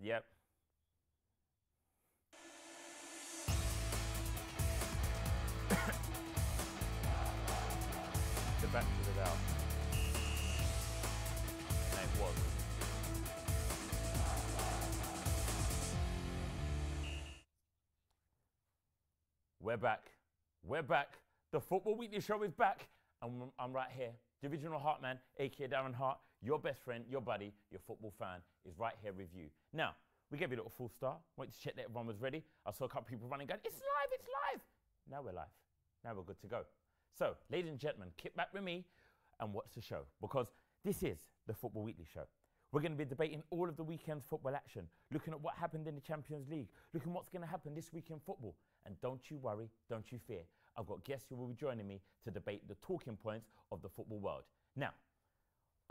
Yep. The back to the out. And it was. We're back. We're back. The Football Weekly Show is back. And I'm right here. Divisional Heartman, aka Darren Hart, your best friend, your buddy, your football fan, is right here with you. Now, we gave you a little full start. Wait to check that everyone was ready. I saw a couple of people running, going, it's live, it's live. Now we're live. Now we're good to go. So, ladies and gentlemen, kick back with me and watch the show, because this is the Football Weekly Show. We're going to be debating all of the weekend's football action, looking at what happened in the Champions League, looking at what's going to happen this week in football. And don't you worry, don't you fear. I've got guests who will be joining me to debate the talking points of the football world. Now,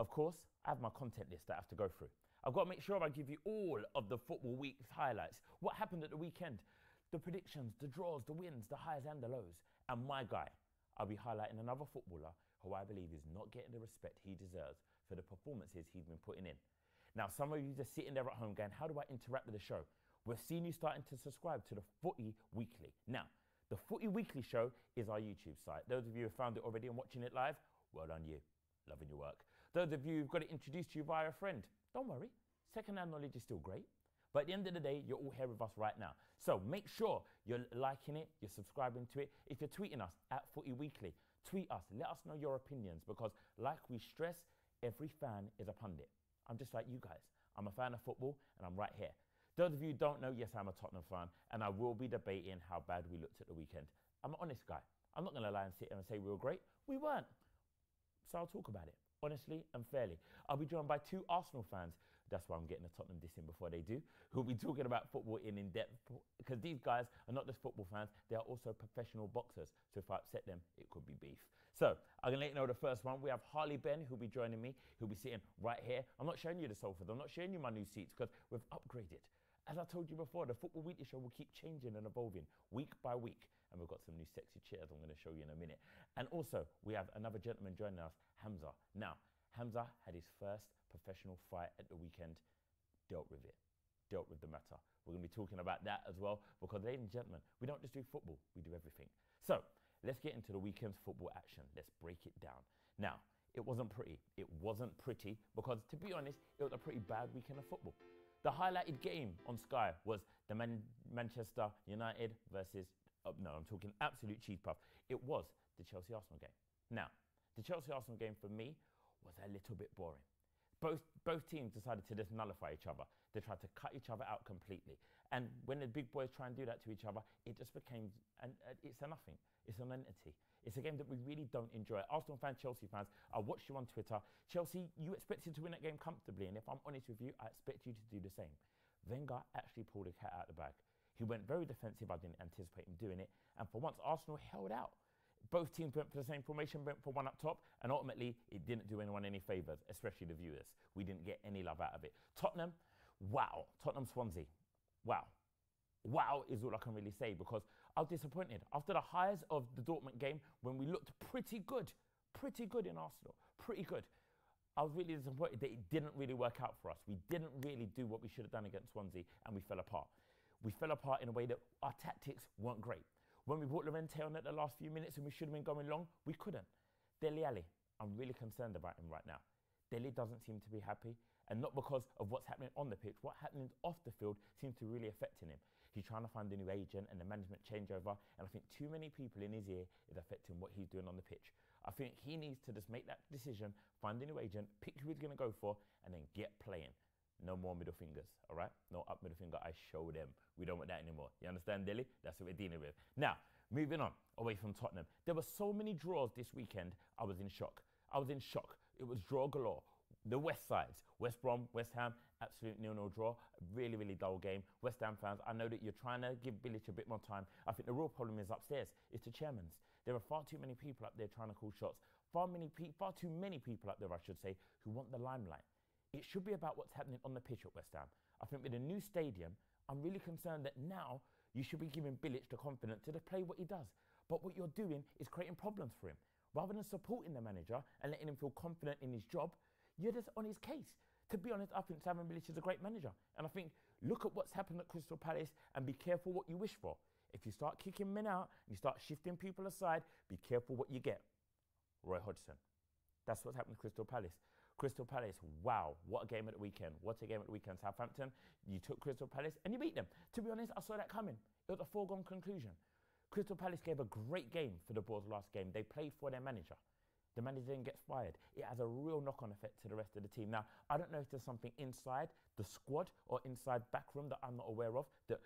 of course, I have my content list that I have to go through. I've got to make sure I give you all of the football week's highlights, what happened at the weekend, the predictions, the draws, the wins, the highs and the lows. And my guy, I'll be highlighting another footballer who I believe is not getting the respect he deserves for the performances he's been putting in. Now, some of you just sitting there at home going, how do I interact with the show? We've seen you starting to subscribe to the Footie Weekly. Now, the Footie Weekly Show is our YouTube site. Those of you who have found it already and watching it live, well done you. Loving your work. Those of you who've got it introduced to you via a friend, don't worry. Second-hand knowledge is still great. But at the end of the day, you're all here with us right now. So make sure you're liking it, you're subscribing to it. If you're tweeting us at Footie Weekly, tweet us, let us know your opinions, because like we stress, every fan is a pundit. I'm just like you guys. I'm a fan of football and I'm right here. Those of you who don't know, yes, I'm a Tottenham fan, and I will be debating how bad we looked at the weekend. I'm an honest guy. I'm not going to lie and sit here and say we were great. We weren't. So I'll talk about it, honestly and fairly. I'll be joined by two Arsenal fans. That's why I'm getting a Tottenham diss in before they do, who'll be talking about football in depth, because these guys are not just football fans, they are also professional boxers. So if I upset them, it could be beef. So I'm going to let you know the first one. We have Harley Ben, who'll be joining me. He'll be sitting right here. I'm not showing you the sofas. I'm not showing you my new seats, because we've upgraded. As I told you before, the Football Weekly Show will keep changing and evolving week by week. And we've got some new sexy chairs I'm going to show you in a minute. And also, we have another gentleman joining us, Hamza. Now, Hamza had his first professional fight at the weekend, dealt with it, dealt with the matter. We're going to be talking about that as well, because ladies and gentlemen, we don't just do football, we do everything. So, let's get into the weekend's football action. Let's break it down. Now, it wasn't pretty. It wasn't pretty because, to be honest, it was a pretty bad weekend of football. The highlighted game on Sky was the Manchester United versus, no, I'm talking absolute cheese puff. It was the Chelsea-Arsenal game. Now, the Chelsea-Arsenal game for me was a little bit boring. Both teams decided to just nullify each other. They tried to cut each other out completely. And when the big boys try and do that to each other, it just became, it's a nothing. It's an entity. It's a game that we really don't enjoy. Arsenal fans, Chelsea fans, I watched you on Twitter. Chelsea, you expected to win that game comfortably. And if I'm honest with you, I expect you to do the same. Wenger actually pulled a cat out of the bag. He went very defensive. I didn't anticipate him doing it. And for once, Arsenal held out. Both teams went for the same formation, went for one up top, and ultimately it didn't do anyone any favours, especially the viewers. We didn't get any love out of it. Tottenham, wow. Tottenham Swansea, wow. Wow is all I can really say, because I was disappointed. After the highs of the Dortmund game, when we looked pretty good in Arsenal, pretty good, I was really disappointed that it didn't really work out for us. We didn't really do what we should have done against Swansea, and we fell apart. We fell apart in a way that our tactics weren't great. When we brought Llorente on at the last few minutes and we should have been going long, we couldn't. Dele Alli, I'm really concerned about him right now. Dele doesn't seem to be happy, and not because of what's happening on the pitch. What happening off the field seems to be really affecting him. He's trying to find a new agent and the management changeover, and I think too many people in his ear is affecting what he's doing on the pitch. I think he needs to just make that decision, find a new agent, pick who he's going to go for, and then get playing. No more middle fingers, all right? No up middle finger, I show them. We don't want that anymore. You understand, Dilly? That's what we're dealing with. Now, moving on, away from Tottenham. There were so many draws this weekend, I was in shock. I was in shock. It was draw galore. The West sides, West Brom, West Ham, absolute 0-0 draw. Really, really dull game. West Ham fans, I know that you're trying to give Bilic a bit more time. I think the real problem is upstairs. It's the chairmans. There are far too many people up there trying to call shots. Far too many people up there, I should say, who want the limelight. It should be about what's happening on the pitch at West Ham. I think with a new stadium, I'm really concerned that now you should be giving Bilic the confidence to play what he does. But what you're doing is creating problems for him. Rather than supporting the manager and letting him feel confident in his job, you're just on his case. To be honest, I think Slaven Bilic is a great manager. And I think, look at what's happened at Crystal Palace and be careful what you wish for. If you start kicking men out, you start shifting people aside, be careful what you get. Roy Hodgson. That's what's happened to Crystal Palace. Crystal Palace, wow, what a game at the weekend. What a game at the weekend. Southampton, you took Crystal Palace and you beat them. To be honest, I saw that coming. It was a foregone conclusion. Crystal Palace gave a great game for the Bulls last game. They played for their manager. The manager then gets fired. It has a real knock-on effect to the rest of the team. Now, I don't know if there's something inside the squad or inside backroom that I'm not aware of, that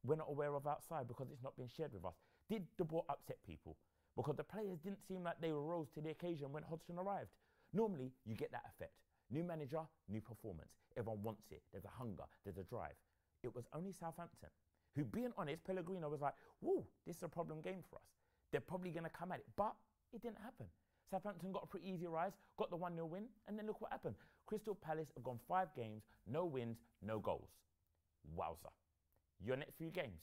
we're not aware of outside because it's not been shared with us. Did the ball upset people? Because the players didn't seem like they rose to the occasion when Hodgson arrived. Normally, you get that effect. New manager, new performance. Everyone wants it. There's a hunger. There's a drive. It was only Southampton who, being honest, Pellegrino was like, whoa, this is a problem game for us. They're probably going to come at it. But it didn't happen. Southampton got a pretty easy rise, got the 1-0 win, and then look what happened. Crystal Palace have gone 5 games, no wins, no goals. Wowza. Your next few games.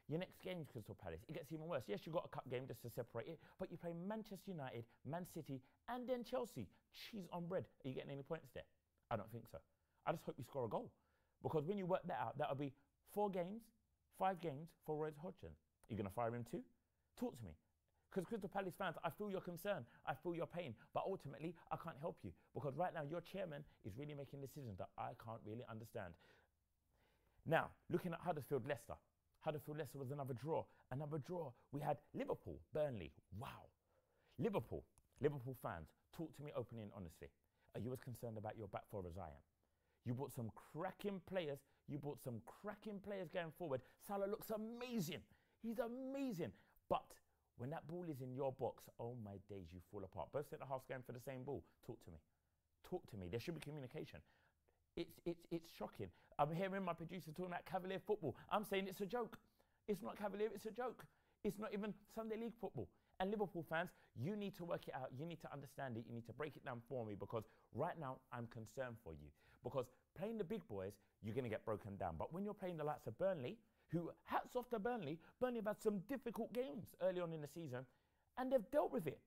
Your next games, Crystal Palace, it gets even worse. Yes, you've got a cup game just to separate it, but you play Manchester United, Man City, and then Chelsea. Cheese on bread. Are you getting any points there? I don't think so. I just hope you score a goal. Because when you work that out, that'll be 4 games, 5 games for Roy Hodgson. Are you going to fire him too? Talk to me. Because Crystal Palace fans, I feel your concern, I feel your pain, but ultimately, I can't help you. Because right now, your chairman is really making decisions that I can't really understand. Now, looking at Huddersfield-Leicester. Huddersfield-Leicester was another draw. Another draw. We had Liverpool, Burnley. Wow. Liverpool fans, talk to me openly and honestly. Are you as concerned about your back four as I am? You bought some cracking players. Going forward. Salah looks amazing. He's amazing. But when that ball is in your box, oh my days, you fall apart. Both centre-halves going for the same ball. Talk to me. Talk to me. There should be communication. It's shocking. I'm hearing my producer talking about Cavalier football. I'm saying it's a joke. It's not Cavalier, it's a joke. It's not even Sunday League football. And Liverpool fans, you need to work it out. You need to understand it. You need to break it down for me because right now I'm concerned for you. Because playing the big boys, you're going to get broken down. But when you're playing the likes of Burnley, who, hats off to Burnley have had some difficult games early on in the season, and they've dealt with it.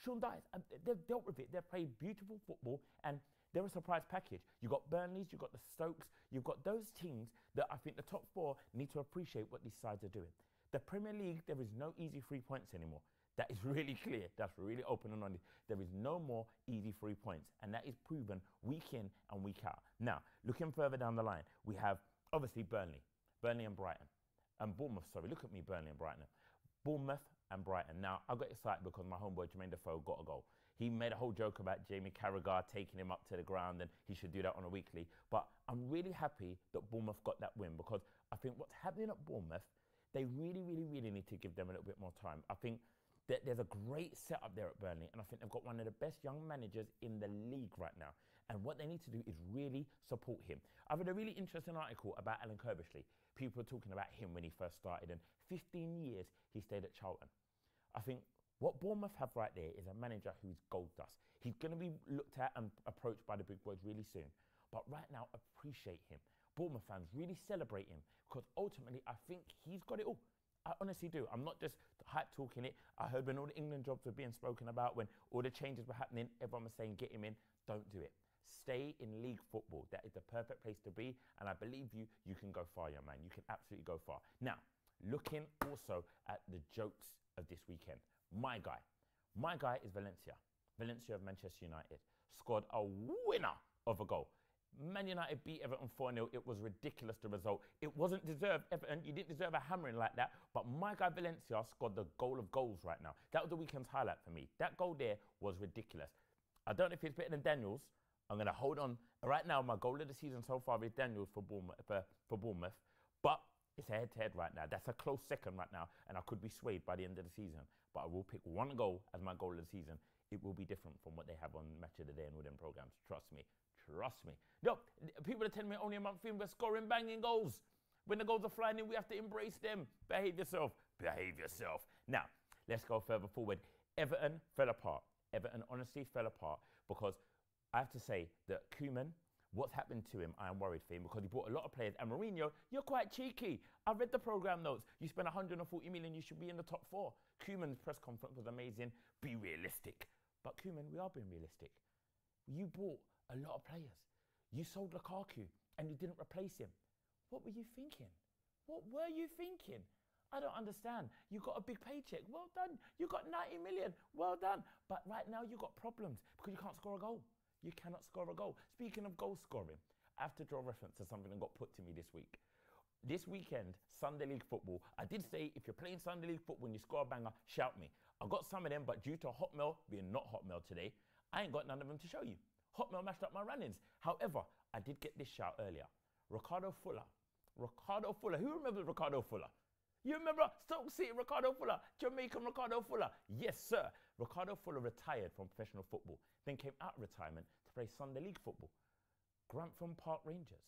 Sean Dyche, they've dealt with it. They've played beautiful football, and they're a surprise package. You've got Burnleys, you've got the Stokes, you've got those teams that I think the top 4 need to appreciate what these sides are doing. The Premier League, there is no easy 3 points anymore. That is really clear. That's really open and honest. There is no more easy 3 points, and that is proven week in and week out. Now, looking further down the line, we have obviously Burnley and Brighton, and Bournemouth, sorry, look at me, Burnley and Brighton. Bournemouth and Brighton. Now, I got excited because my homeboy Jermaine Defoe got a goal. He made a whole joke about Jamie Carragher taking him up to the ground and he should do that on a weekly. But I'm really happy that Bournemouth got that win because I think what's happening at Bournemouth, they really need to give them a little bit more time. I think that there's a great setup there at Burnley, and I think they've got one of the best young managers in the league right now. And what they need to do is really support him. I've read a really interesting article about Alan Kirbishley. People are talking about him when he first started, and 15 years he stayed at Charlton. I think what Bournemouth have right there is a manager who's gold dust. He's going to be looked at and approached by the big boys really soon. But right now, appreciate him. Bournemouth fans really celebrate him because ultimately, I think he's got it all. I honestly do. I'm not just hype talking it. I heard when all the England jobs were being spoken about, when all the changes were happening, everyone was saying, get him in. Don't do it. Stay in league football. That is the perfect place to be. And I believe you can go far, young man. You can absolutely go far. Now, looking also at the jokes of this weekend. My guy is Valencia. Valencia of Manchester United scored a winner of a goal. Man United beat Everton 4-0. It was ridiculous, the result. It wasn't deserved, Everton. You didn't deserve a hammering like that. But my guy Valencia scored the goal of goals right now. That was the weekend's highlight for me. That goal there was ridiculous. I don't know if it's better than Daniels. I'm going to hold on. Right now, my goal of the season so far is Daniels for Bournemouth. But it's a head-to-head right now. That's a close second right now. And I could be swayed by the end of the season. But I will pick one goal as my goal of the season. It will be different from what they have on Match of the Day and all them programs. Trust me. Trust me. No, people are telling me only a month in, we're scoring banging goals. When the goals are flying in, we have to embrace them. Behave yourself. Behave yourself. Now, let's go further forward. Everton fell apart. Everton honestly fell apart because I have to say that Koeman, what's happened to him, I am worried for him because he bought a lot of players. And Mourinho, you're quite cheeky. I've read the programme notes. You spent 140 million, you should be in the top 4. Koeman's press conference was amazing. Be realistic. But Koeman, we are being realistic. You bought a lot of players. You sold Lukaku and you didn't replace him. What were you thinking? What were you thinking? I don't understand. You got a big paycheck. Well done. You got 90 million. Well done. But right now you got problems because you can't score a goal. You cannot score a goal. Speaking of goal scoring, I have to draw reference to something that got put to me this week. This weekend, Sunday League football, I did say if you're playing Sunday League football and you score a banger, shout me. I got some of them, but due to Hotmail being not Hotmail today, I ain't got none of them to show you. Hotmail mashed up my run-ins. However, I did get this shout earlier. Ricardo Fuller. Ricardo Fuller. Who remembers Ricardo Fuller? You remember Stoke City Ricardo Fuller? Jamaican Ricardo Fuller? Yes, sir. Ricardo Fuller retired from professional football, then came out of retirement to play Sunday League football. Grantham Park Rangers.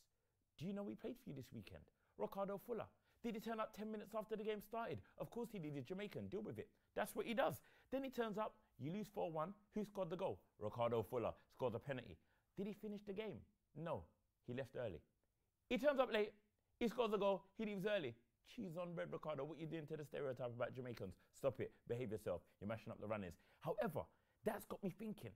Do you know he played for you this weekend? Ricardo Fuller. Did he turn up 10 minutes after the game started? Of course he did. He's Jamaican. Deal with it. That's what he does. Then he turns up. You lose 4-1. Who scored the goal? Ricardo Fuller scored a penalty. Did he finish the game? No. He left early. He turns up late. He scores the goal. He leaves early. Cheese on bread, Ricardo. What you doing to the stereotype about Jamaicans? Stop it. Behave yourself. You're mashing up the run-ins. However, that's got me thinking,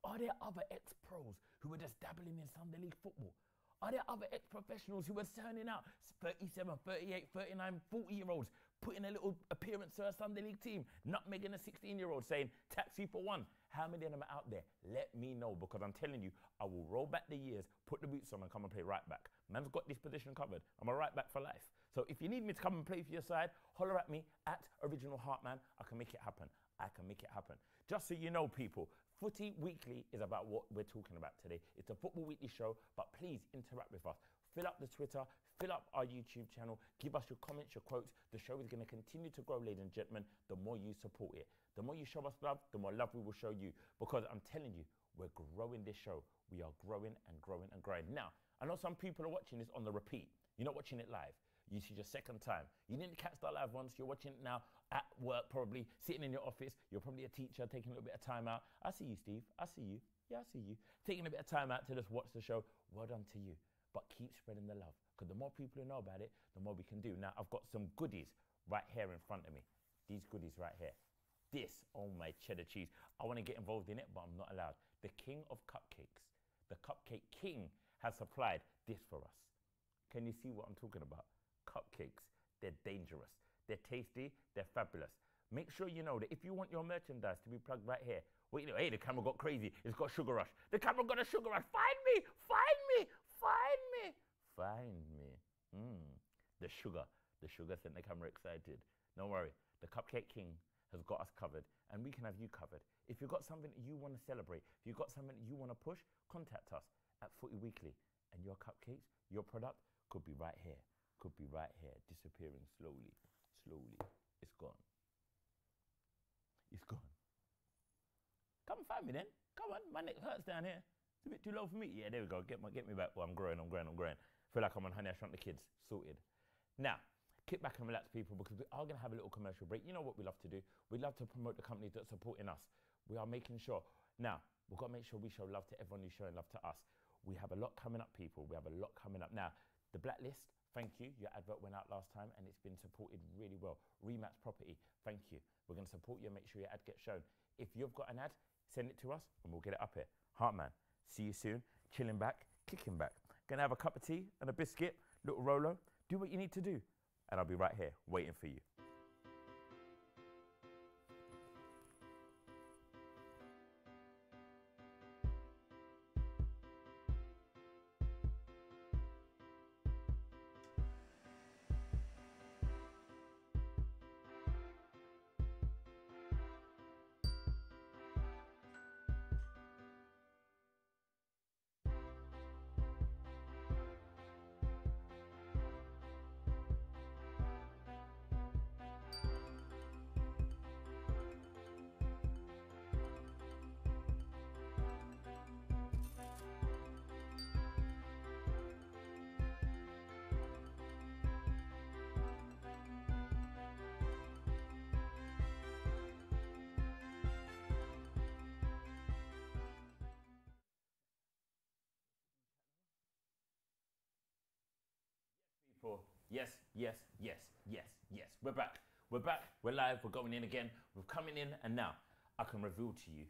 are there other ex-pros who are just dabbling in Sunday League football? Are there other ex-professionals who are turning out 37, 38, 39, 40-year-olds, putting a little appearance to a Sunday League team, nutmegging a 16-year-old saying, taxi for one? How many of them are out there? Let me know, because I'm telling you, I will roll back the years, put the boots on and come and play right back. Man's got this position covered. I'm a right back for life. So if you need me to come and play for your side, holler at me at Original Heartman. I can make it happen. I can make it happen. Just so you know, people, Footie Weekly is about what we're talking about today. It's a Football Weekly show, but please interact with us. Fill up the Twitter, fill up our YouTube channel, give us your comments, your quotes. The show is going to continue to grow, ladies and gentlemen, the more you support it. The more you show us love, the more love we will show you. Because I'm telling you, we're growing this show. We are growing and growing and growing. Now, I know some people are watching this on the repeat. You're not watching it live. This is your second time. You didn't catch that live once. You're watching it now at work, probably sitting in your office. You're probably a teacher taking a little bit of time out. I see you, Steve. I see you. Yeah, I see you. Taking a bit of time out to just watch the show. Well done to you. But keep spreading the love, because the more people who know about it, the more we can do. Now, I've got some goodies right here in front of me. These goodies right here. This, oh my cheddar cheese. I want to get involved in it, but I'm not allowed. The king of cupcakes, the Cupcake King, has supplied this for us. Can you see what I'm talking about? Cupcakes, they're dangerous. They're tasty, they're fabulous. Make sure you know that if you want your merchandise to be plugged right here, well, you know, hey, the camera got crazy. It's got sugar rush. The camera got a sugar rush. Find me, find me, find me, find me. The sugar sent the camera excited. Don't worry, the Cupcake King has got us covered, and we can have you covered. If you've got something that you want to celebrate, if you've got something that you want to push, contact us at Footie Weekly, and your cupcakes, your product could be right here, could be right here, disappearing slowly, slowly. It's gone. It's gone. Come and find me then. Come on, my neck hurts down here. It's a bit too low for me. Yeah, there we go. Get me back. Well, I'm growing. Feel like I'm on Honey, I Shrunk the Kids. Sorted. Now, kick back and relax, people, because we are going to have a little commercial break. You know what we love to do? We love to promote the companies that are supporting us. We are making sure. Now, we've got to make sure we show love to everyone who's showing love to us. We have a lot coming up, people. We have a lot coming up. Now, the Blacklist, thank you. Your advert went out last time, and it's been supported really well. Rematch Property, thank you. We're going to support you and make sure your ad gets shown. If you've got an ad, send it to us, and we'll get it up here. Heartman, see you soon. Chilling back, kicking back. Gonna have a cup of tea and a biscuit, little Rolo. Do what you need to do, and I'll be right here waiting for you. Yes, yes, yes, yes, yes. We're back. We're back. We're live. We're going in again. We're coming in, and now I can reveal to you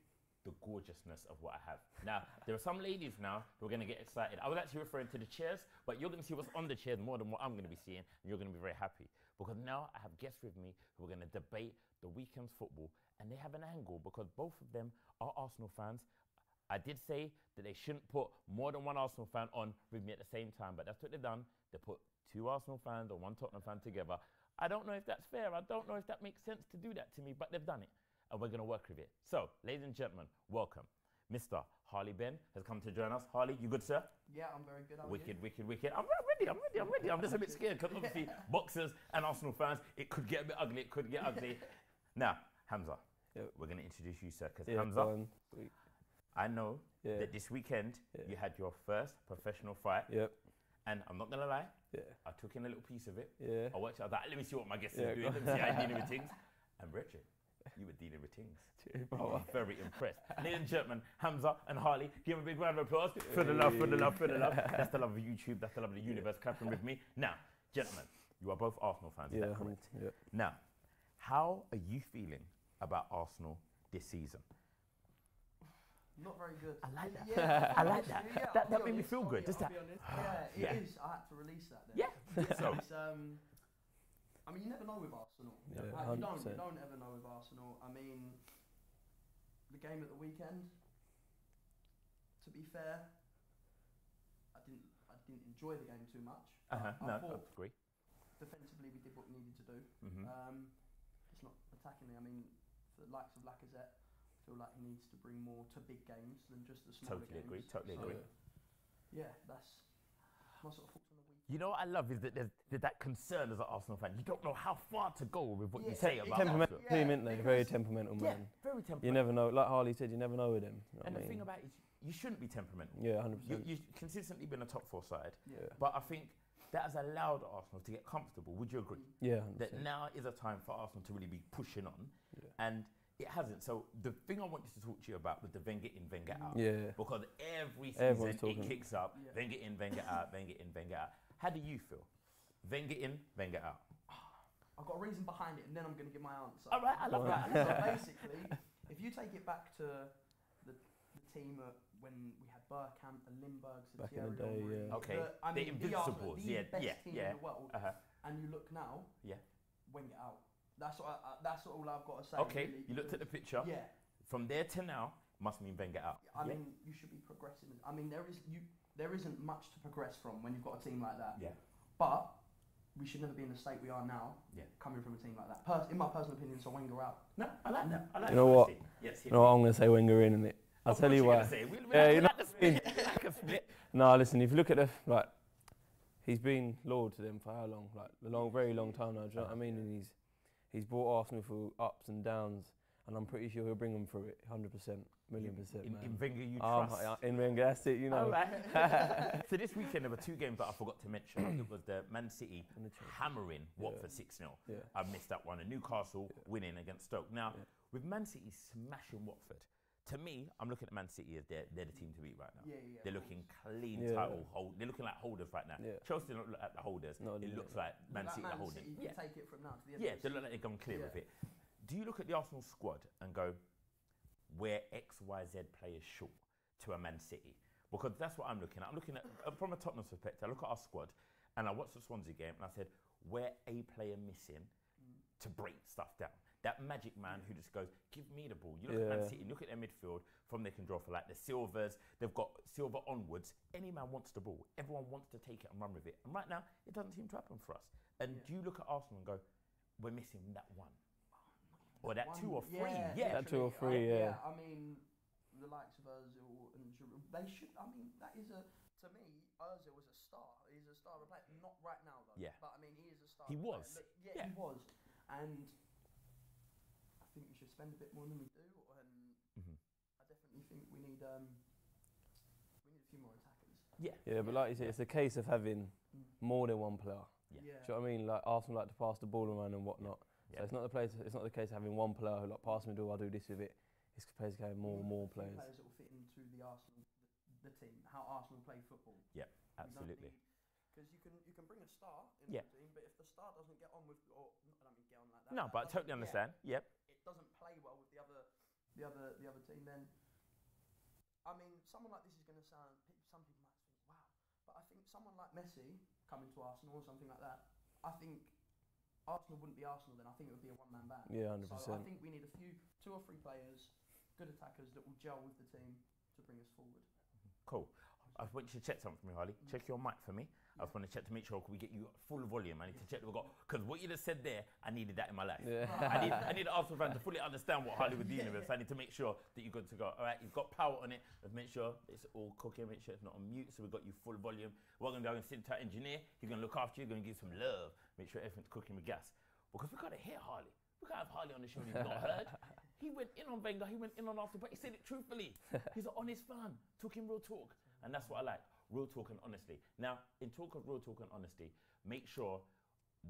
the gorgeousness of what I have. Now, there are some ladies now who are going to get excited. I was actually referring to the chairs, but you're going to see what's on the chairs more than what I'm going to be seeing, and you're going to be very happy. Because now I have guests with me who are going to debate the weekend's football, and they have an angle because both of them are Arsenal fans. I did say that they shouldn't put more than one Arsenal fan on with me at the same time, but that's what they've done. They put 2 Arsenal fans or 1 Tottenham fan together. I don't know if that's fair. I don't know if that makes sense to do that to me, but they've done it, and we're going to work with it. So, ladies and gentlemen, welcome. Mr. Harley Ben has come to join us. Harley, you good, sir? Yeah, I'm very good. Wicked. I'm ready. I'm just a bit scared because obviously boxers and Arsenal fans, it could get a bit ugly. Now, Hamza, we're going to introduce you, sir, because Hamza, I know that this weekend you had your first professional fight. Yep. And I'm not going to lie, I took in a little piece of it. I watched it. I was like, let me see what my guest is doing. Let me see how he's dealing with things. And Richard, you were dealing with things. I'm very impressed. Ladies and gentlemen, Hamza and Harley, give him a big round of applause for the love. That's the love of YouTube. That's the love of the universe clapping with me. Now, gentlemen, you are both Arsenal fans. Is that correct? Now, how are you feeling about Arsenal this season? Not very good. I like that. Yeah, I like that. Yeah, that made me feel good. Just that. Yeah, it is. I had to release that then. Yeah. So. I mean, you never know with Arsenal. Yeah, you don't ever know with Arsenal. I mean, the game at the weekend, to be fair, I didn't enjoy the game too much. I agree. Defensively, we did what we needed to do. It's not attacking. I mean, for the likes of Lacazette, I feel like he needs to bring more to big games than just the smaller games. Totally agree. Yeah, that's my sort of thoughts on the week. You know what I love is that there's that concern as an Arsenal fan. You don't know how far to go with what you say about temperamental team, isn't they? Very temperamental, man. Yeah, very temperamental. You never know. Like Harley said, you never know with him. And the thing about it is, you shouldn't be temperamental. Yeah, 100%. You've consistently been a top 4 side. Yeah. But I think that has allowed Arsenal to get comfortable. Would you agree? Yeah, 100%. That now is a time for Arsenal to really be pushing on. Yeah. And it hasn't. So the thing I wanted to talk to you about was the Wenger in, Wenger out. Yeah. Because every season it kicks up, Yeah. Wenger in, Wenger out, Wenger in, Wenger out. How do you feel? Wenger in, Wenger out. I've got a reason behind it, and then I'm going to give my answer. All right, I love that. So basically, if you take it back to the team when we had Bergkamp and Lindbergh, Back in the day, yeah. Okay, the Invincibles, the best team in the world. And you look now, Yeah. Wenger out. That's all I've got to say. Okay, really, you looked at the picture. Yeah. From there to now, must mean Wenger out. I mean, you should be progressing. I mean, there isn't much to progress from when you've got a team like that. Yeah. But we should never be in the state we are now. Yeah. Coming from a team like that. In my personal opinion, so Wenger out. No, I like that. I like You know what? Yes. You know what? I'm going to say Wenger in, innit? I'll tell you why. We like the split. Like a split. No, listen, if you look at he's been loyal to them for how long? Like a very long time now. Do you know what I mean? And he's brought Arsenal through ups and downs, and I'm pretty sure he'll bring them through it, 100%, million percent. In Wenger, you trust. In Wenger, that's it. You know. All right. So this weekend there were 2 games that I forgot to mention. It was the Man City hammering Watford 6-0. Yeah. I missed that one. And Newcastle winning against Stoke. Now, with Man City smashing Watford, to me, I'm looking at Man City as they're the team to beat right now. Yeah. They're looking clean Yeah. They're looking like holders right now. Yeah. Chelsea don't look like the holders. No, it looks like Man City are holding. City can take it from now to the end. Yeah, they look like they're going clear with it. Do you look at the Arsenal squad and go, we're XYZ players short to a Man City? Because that's what I'm looking at. I'm looking at, from a Tottenham perspective, I look at our squad and I watched the Swansea game and I said, we're a player missing to break stuff down. That magic man who just goes, give me the ball. You look at Man City, look at their midfield, from they can draw for like the Silvers, they've got Silver onwards. Any man wants the ball. Everyone wants to take it and run with it. And right now, it doesn't seem to happen for us. And do you look at Arsenal and go, we're missing that one? Or that 2 or 3? Yeah, that 2 or 3, yeah. I mean, the likes of Ozil and Giroud, they should, I mean, that is to me, Ozil was a star. He's a star of a player. Not right now, though. Yeah. But, I mean, he is a star. He was. He was. And I think we should spend a bit more than we do. And I definitely think we need a few more attackers. Yeah, but like you said, it's a case of having more than one player. Yeah. Do you know what I mean? Like Arsenal like to pass the ball around and whatnot. So it's not the case of having one player who like pass me the ball, I'll do this with it. It's a case of having more and more players. Players that will fit into the Arsenal, the team, how Arsenal play football. Yeah, absolutely. Because you can bring a star in the team, but if the star doesn't get on with, or I don't mean get on like that. No, but I totally understand. Yep. It doesn't play well with the other team. Then I mean, someone like this is going to sound. Some people might think, wow, but I think someone like Messi coming to Arsenal or something like that. I think Arsenal wouldn't be Arsenal then. I think it would be a one-man band. Yeah, 100%. So I think we need two or three players, good attackers that will gel with the team to bring us forward. Cool. I want you to check something for me, Harley. Check your mic for me. I just want to check to make sure we get you full volume. I need to check that we got, because what you just said there, I needed that in my life. Yeah. I need the Arsenal fan to fully understand what Harley was dealing with. So I need to make sure that you're good to go. All right, you've got power on it. Let's make sure it's all cooking. Make sure it's not on mute. So we've got you full volume. We're going to go and sit to our engineer. He's going to look after you. Going to give some love. Make sure everything's cooking with gas. Because we got to hear Harley. We can't have Harley on the show and he's not heard. He went in on Wenger. He went in on Arsenal, but he said it truthfully. He's an honest fan. Talking real talk. And that's what I like. Real talk and honesty. Now, in talk of real talk and honesty, make sure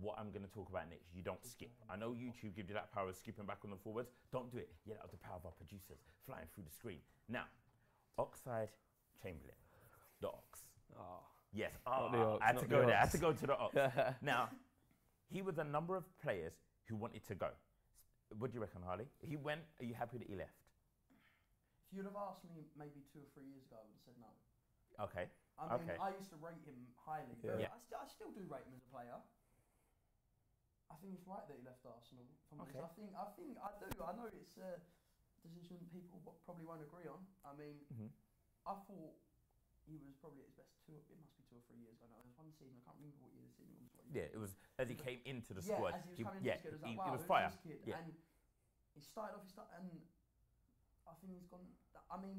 what I'm going to talk about next, you don't skip. I know YouTube gives you that power of skipping back on the forwards. Don't do it. Yeah, that was the power of our producers flying through the screen. Now, Oxide Chamberlain. The Ox. Oh. Yes. Not the Ox, I had to not go the there. I had Ox. to go to the Ox. Now, he was a number of players who wanted to go. What do you reckon, Harley? He went. Are you happy that he left? If you'd have asked me maybe 2 or 3 years ago, I would have said no. Okay. I mean, Okay. I used to rate him highly. Yeah. But I still do rate him as a player. I think it's right that he left Arsenal. Okay. I think I do. I know it's a decision people probably won't agree on. I mean, I thought he was probably at his best. It must be 2 or 3 years ago now. There was one season, I can't remember what year the season was. Yeah, it was as he came into the squad. As he was coming into the squad, it was like, wow, he was who's fire. this kid? Yeah. And he started off, and I think he's gone. I mean,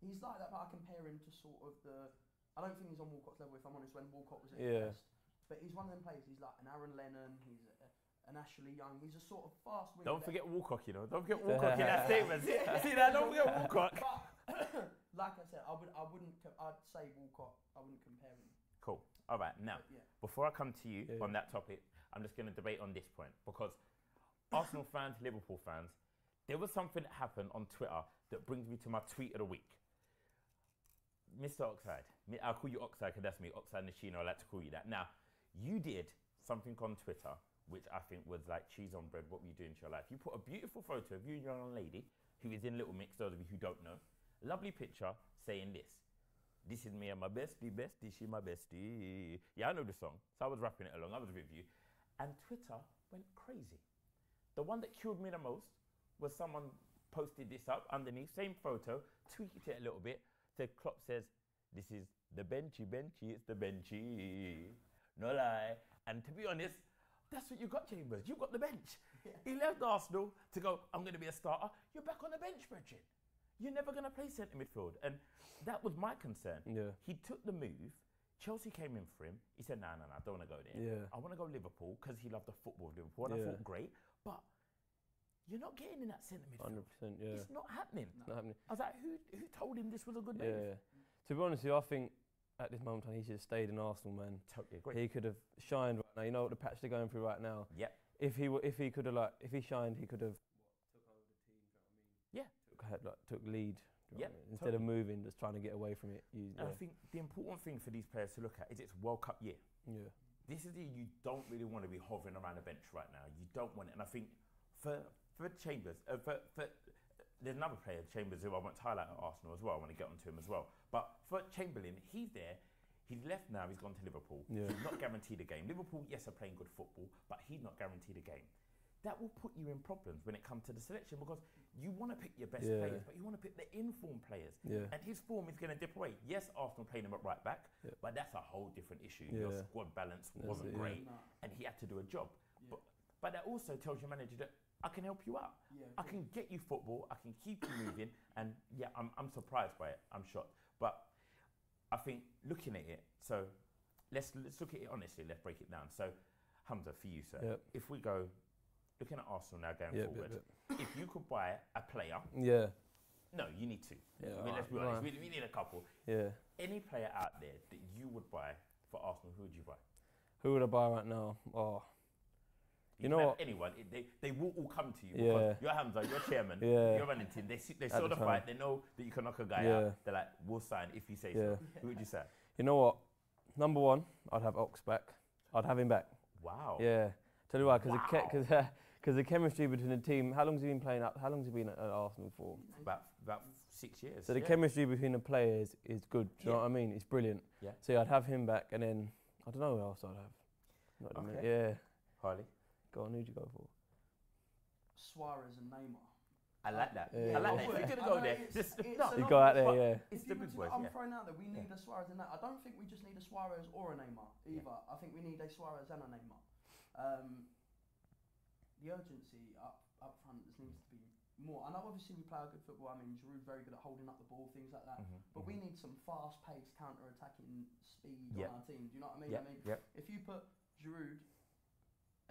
he's like that, but I compare him to sort of the. I don't think he's on Walcott's level, if I'm honest, when Walcott was at his best. But he's one of them players. He's like an Aaron Lennon. He's an Ashley Young. He's a sort of fast winger. Don't forget Walcott, you know. Don't forget Walcott in that statement. See that? Don't forget Walcott. But like I said, I'd say Walcott. I wouldn't compare him. Cool. All right. Now, before I come to you on that topic, I'm just going to debate on this point because Arsenal fans, Liverpool fans, there was something that happened on Twitter that brings me to my tweet of the week. Mr. Oxide, I'll call you Oxide because that's me, Oxide Nishino, I like to call you that. Now, you did something on Twitter which I think was like cheese on bread. What were you doing to your life? You put a beautiful photo of you and your young lady who is in Little Mix, those of you who don't know. Lovely picture saying this. This is me and my bestie, she my bestie. Yeah, I know the song, so I was rapping it along, I was with you. And Twitter went crazy. The one that killed me the most was someone posted this up underneath, same photo, tweaked it a little bit. So Klopp says, this is the benchy, it's the benchy. No lie. And to be honest, that's what you got, Chambers. You got the bench. Yeah. He left Arsenal to go, I'm going to be a starter. You're back on the bench, Bridget. You're never going to play centre midfield. And that was my concern. Yeah. He took the move. Chelsea came in for him. He said, no, I don't want to go there. Yeah. I want to go Liverpool because he loved the football of Liverpool. And I thought, great. But you're not getting in that centre midfield. 100%, yeah. It's not happening. It's not happening. I was like, who told him this was a good move? Yeah. To be honest with you, I think at this moment in time, he should have stayed in Arsenal, man. Totally agree. He could have shined right now. You know what the patch they're going through right now. Yeah. If he could have if he shined, he could have took over the team. Do you know what I mean? Yeah. Took lead. Instead of moving, just trying to get away from it. I think the important thing for these players to look at is it's World Cup year. Yeah. This is the year you don't really want to be hovering around a bench right now. You don't want it. And I think for Chambers, there's another player, Chambers, who I want to highlight at Arsenal as well. I want to get onto him as well. But for Chamberlain, he's there. He's left now. He's gone to Liverpool. Yeah. He's not guaranteed a game. Liverpool, yes, are playing good football, but he's not guaranteed a game. That will put you in problems when it comes to the selection because you want to pick your best players, but you want to pick the informed players. Yeah. And his form is going to dip away. Yes, Arsenal played him at right back, but that's a whole different issue. Your squad balance wasn't great, and he had to do a job. Yeah. But that also tells your manager that I can help you out. Yeah, I can get you football. I can keep you moving. And yeah, I'm surprised by it. I'm shocked. But I think looking at it, so let's look at it honestly. Let's break it down. So Hamza, for you, sir, if we go looking at Arsenal now going forward, if you could buy a player, no, you need two. Yeah, I mean, let's be honest. We need a couple. Yeah. Any player out there that you would buy for Arsenal, who would you buy? Who would I buy right now? Oh. You know what? Anyone, they will all come to you because you're Hamza, you're chairman, you're running team. They saw the fight, they know that you can knock a guy out. They're like, we'll sign if you say so. Who would you say? You know what? Number one, I'd have Ox back. I'd have him back. Wow. Yeah. Tell you why, because the chemistry between the team. How long has he been playing? How long has he been at Arsenal for? About 6 years. So the chemistry between the players is good. Do you know what I mean? It's brilliant. Yeah. So I'd have him back, and then I don't know who else I'd have. Not at the minute. Yeah. Harley. Go on, who'd you go for? Suarez and Neymar. I like that. Yeah. I like that. If you're gonna go there, You go out there, yeah. It's the big boys. I'm throwing out that we need a Suarez and that. I don't think we just need a Suarez or a Neymar either. I think we need a Suarez and a Neymar. The urgency up front just needs to be more. I know obviously we play a good football. I mean, Giroud's very good at holding up the ball, things like that. But we need some fast-paced counter-attacking speed on our team. Do you know what I mean? I mean, if you put Giroud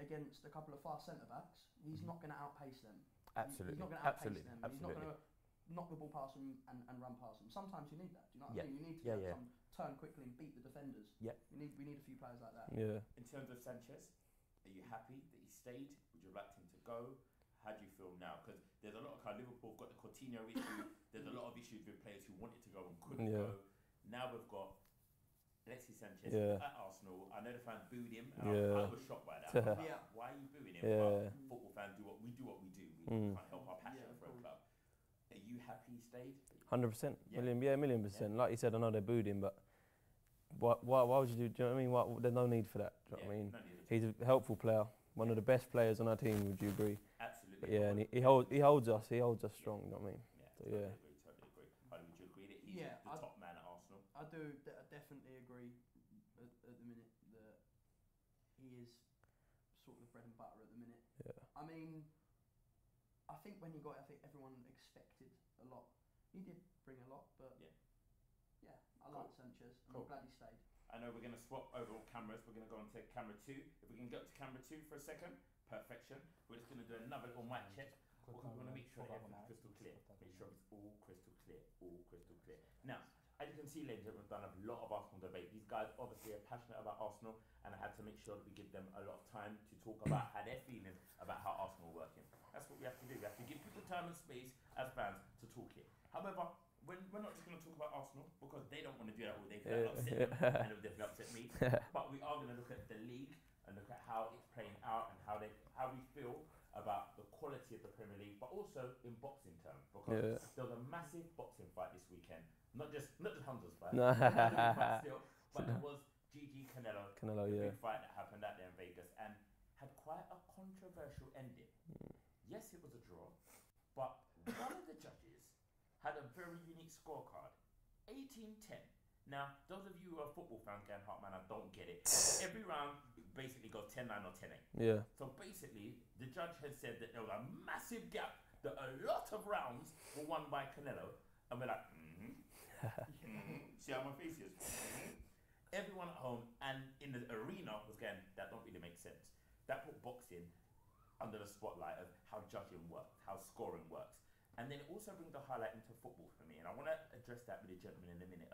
against a couple of fast centre-backs, he's not going to outpace them. Absolutely. He's not going to outpace them. He's not going to knock the ball past them and run past them. Sometimes you need that. Do you know what I mean? You need to get some turn quickly and beat the defenders. Yeah. We need a few players like that. Yeah. In terms of Sanchez, are you happy that he stayed? Would you like him to go? How do you feel now? Because there's a lot of Liverpool have got the Coutinho issue. There's a lot of issues with players who wanted to go and couldn't go. Now we've got Alexis Sanchez at Arsenal. I know the fans booed him. And I was shocked by that. Why are you booing him? But football fans do what we do. We can't help our passion for a club. Are you happy he stayed? 100%. $1,000,000%. Like you said, I know they booed him, but why would you do? Do you know what I mean? There's no need for that. Do you know what I mean? He's a helpful player, one of the best players on our team. Would you agree? Absolutely. But yeah, and he holds us. He holds us strong. You know what I mean? So Totally agree. Would you agree that he's the top man at Arsenal? I do. I definitely agree. At the minute that he is sort of the bread and butter at the minute. Yeah. I mean, I think when he got it, I think everyone expected a lot. He did bring a lot, but yeah, I like Sanchez. I'm glad he stayed. I know we're going to swap over cameras. We're going to go on to camera 2. If we can go to camera 2 for a second. Perfection. We're just going to do another little mic check. We want to make sure everything's crystal clear. Make sure it's all crystal clear. All crystal clear. Now, as you can see, ladies and gentlemen, we've done a lot of Arsenal debate. These guys obviously are passionate about Arsenal, and I had to make sure that we give them a lot of time to talk about how they're feeling about how Arsenal are working. That's what we have to do. We have to give people time and space as fans to talk here. However, we're not just going to talk about Arsenal because they don't want to do that all day. That'll upset them, and it'll definitely upset me. But we are going to look at the league and look at how it's playing out and how we feel about the quality of the Premier League, but also in boxing terms, because there was a massive boxing fight this weekend. Not just Hamza's fight, but there was GG Canelo, the big fight that happened out there in Vegas, and had quite a controversial ending. Yes, it was a draw, but one of the judges had a very unique scorecard, 18-10. Now, those of you who are football fans going, Hartman, I don't get it. Every round basically goes 10-9 or 10-8. Yeah. So basically, the judge had said that there was a massive gap, that a lot of rounds were won by Canelo, and we're like, see how my face is? Everyone at home and in the arena was going, that don't really make sense. That put boxing under the spotlight of how judging works, how scoring works. And then it also brings a highlight into football for me, and I want to address that with the gentleman in a minute.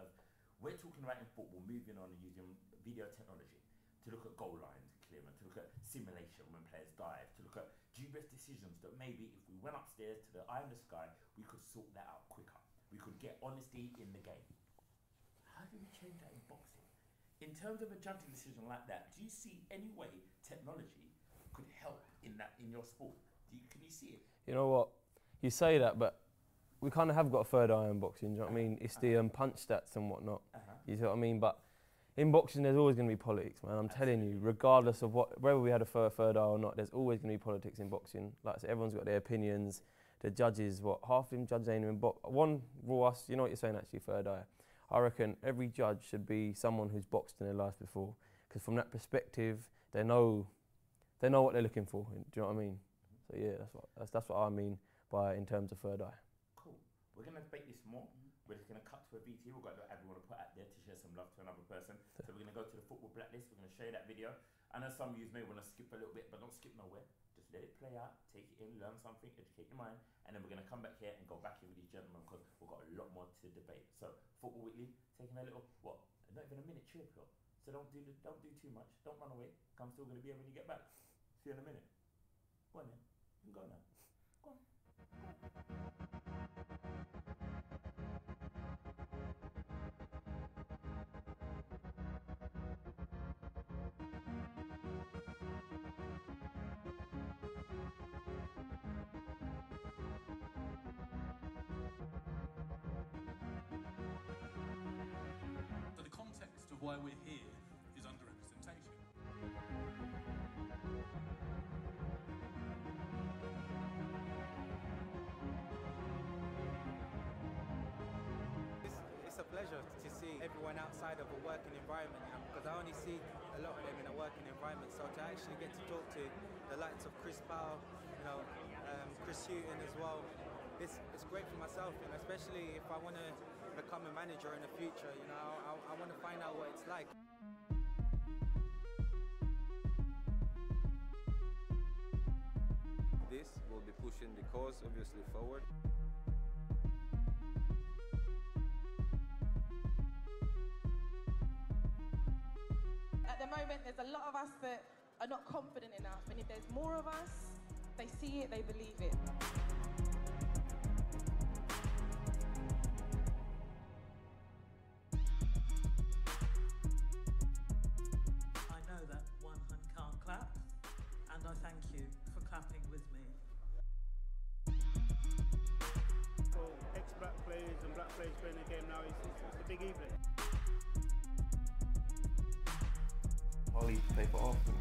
We're talking about in football, moving on and using video technology to look at goal lines clearance, to look at simulation when players dive, to look at dubious decisions that maybe if we went upstairs to the eye in the sky, we could sort that out quicker. We could get honesty in the game. How do we change that in boxing? In terms of a judging decision like that, do you see any way technology could help in your sport? Can you see it? You know what? You say that, but we kind of have got a third eye in boxing, do you know what I mean? It's the punch stats and whatnot, you see what I mean? But in boxing, there's always going to be politics, man. I'm telling you, regardless of whether we had a third eye or not, there's always going to be politics in boxing. Like I said, everyone's got their opinions. The judges, half of them judges ain't even one rule us, you know what you're saying actually, third eye. I reckon every judge should be someone who's boxed in their life before, because from that perspective, they know what they're looking for. Do you know what I mean? So yeah, that's what I mean by in terms of third eye. Cool. We're gonna debate this more. We're just going to cut to a VT. We've got to add, we want to put out there to share some love to another person. So we're going to go to the football blacklist. We're going to show you that video. I know some of you may want to skip a little bit, but don't skip nowhere. Just let it play out, take it in, learn something, educate your mind, and then we're going to come back here and go back in with these gentlemen because we've got a lot more to debate. So Football Weekly, taking a little, not even a minute cheer pill. So don't do too much. Don't run away. I'm still going to be here when you get back. See you in a minute. Go on then. You can go now. Go on. why we're here is underrepresentation. It's a pleasure to see everyone outside of a working environment, because I only see a lot of them in a working environment. So to actually get to talk to the likes of Chris Powell, Chris Houghton as well, it's great for myself, especially if I want to become a manager in the future. I want to find out what it's like. This will be pushing the cause obviously forward. At the moment, there's a lot of us that are not confident enough, and if there's more of us, they see it, they believe it. I know that one hand can't clap, and I thank you for clapping with me. For ex-black players and black players playing the game now, it's a big evening. Holly play for Arsenal.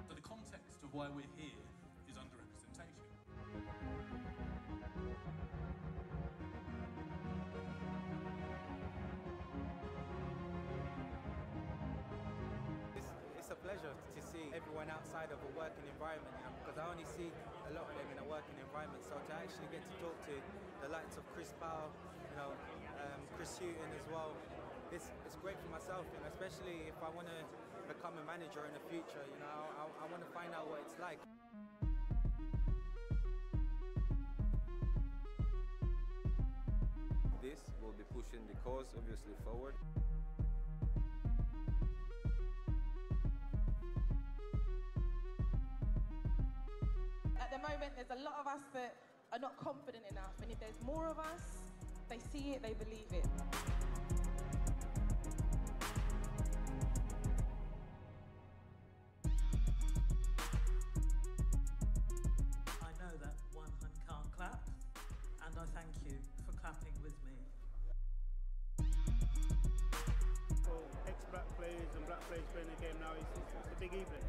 So the context of why we're here is underrepresentation. It's a pleasure to see everyone outside of a working environment, because I only see a lot of them in a working environment. So to actually get to talk to the likes of Chris Powell, Chris Houghton as well, it's great for myself, especially if I want to become a manager in the future. I want to find out what it's like. This will be pushing the cause obviously forward. At the moment, there's a lot of us that are not confident enough, and if there's more of us, they see it, they believe it. I know that one hand can't clap, and I thank you for clapping with me. For ex-black players and black players playing the game now, it's a big evening.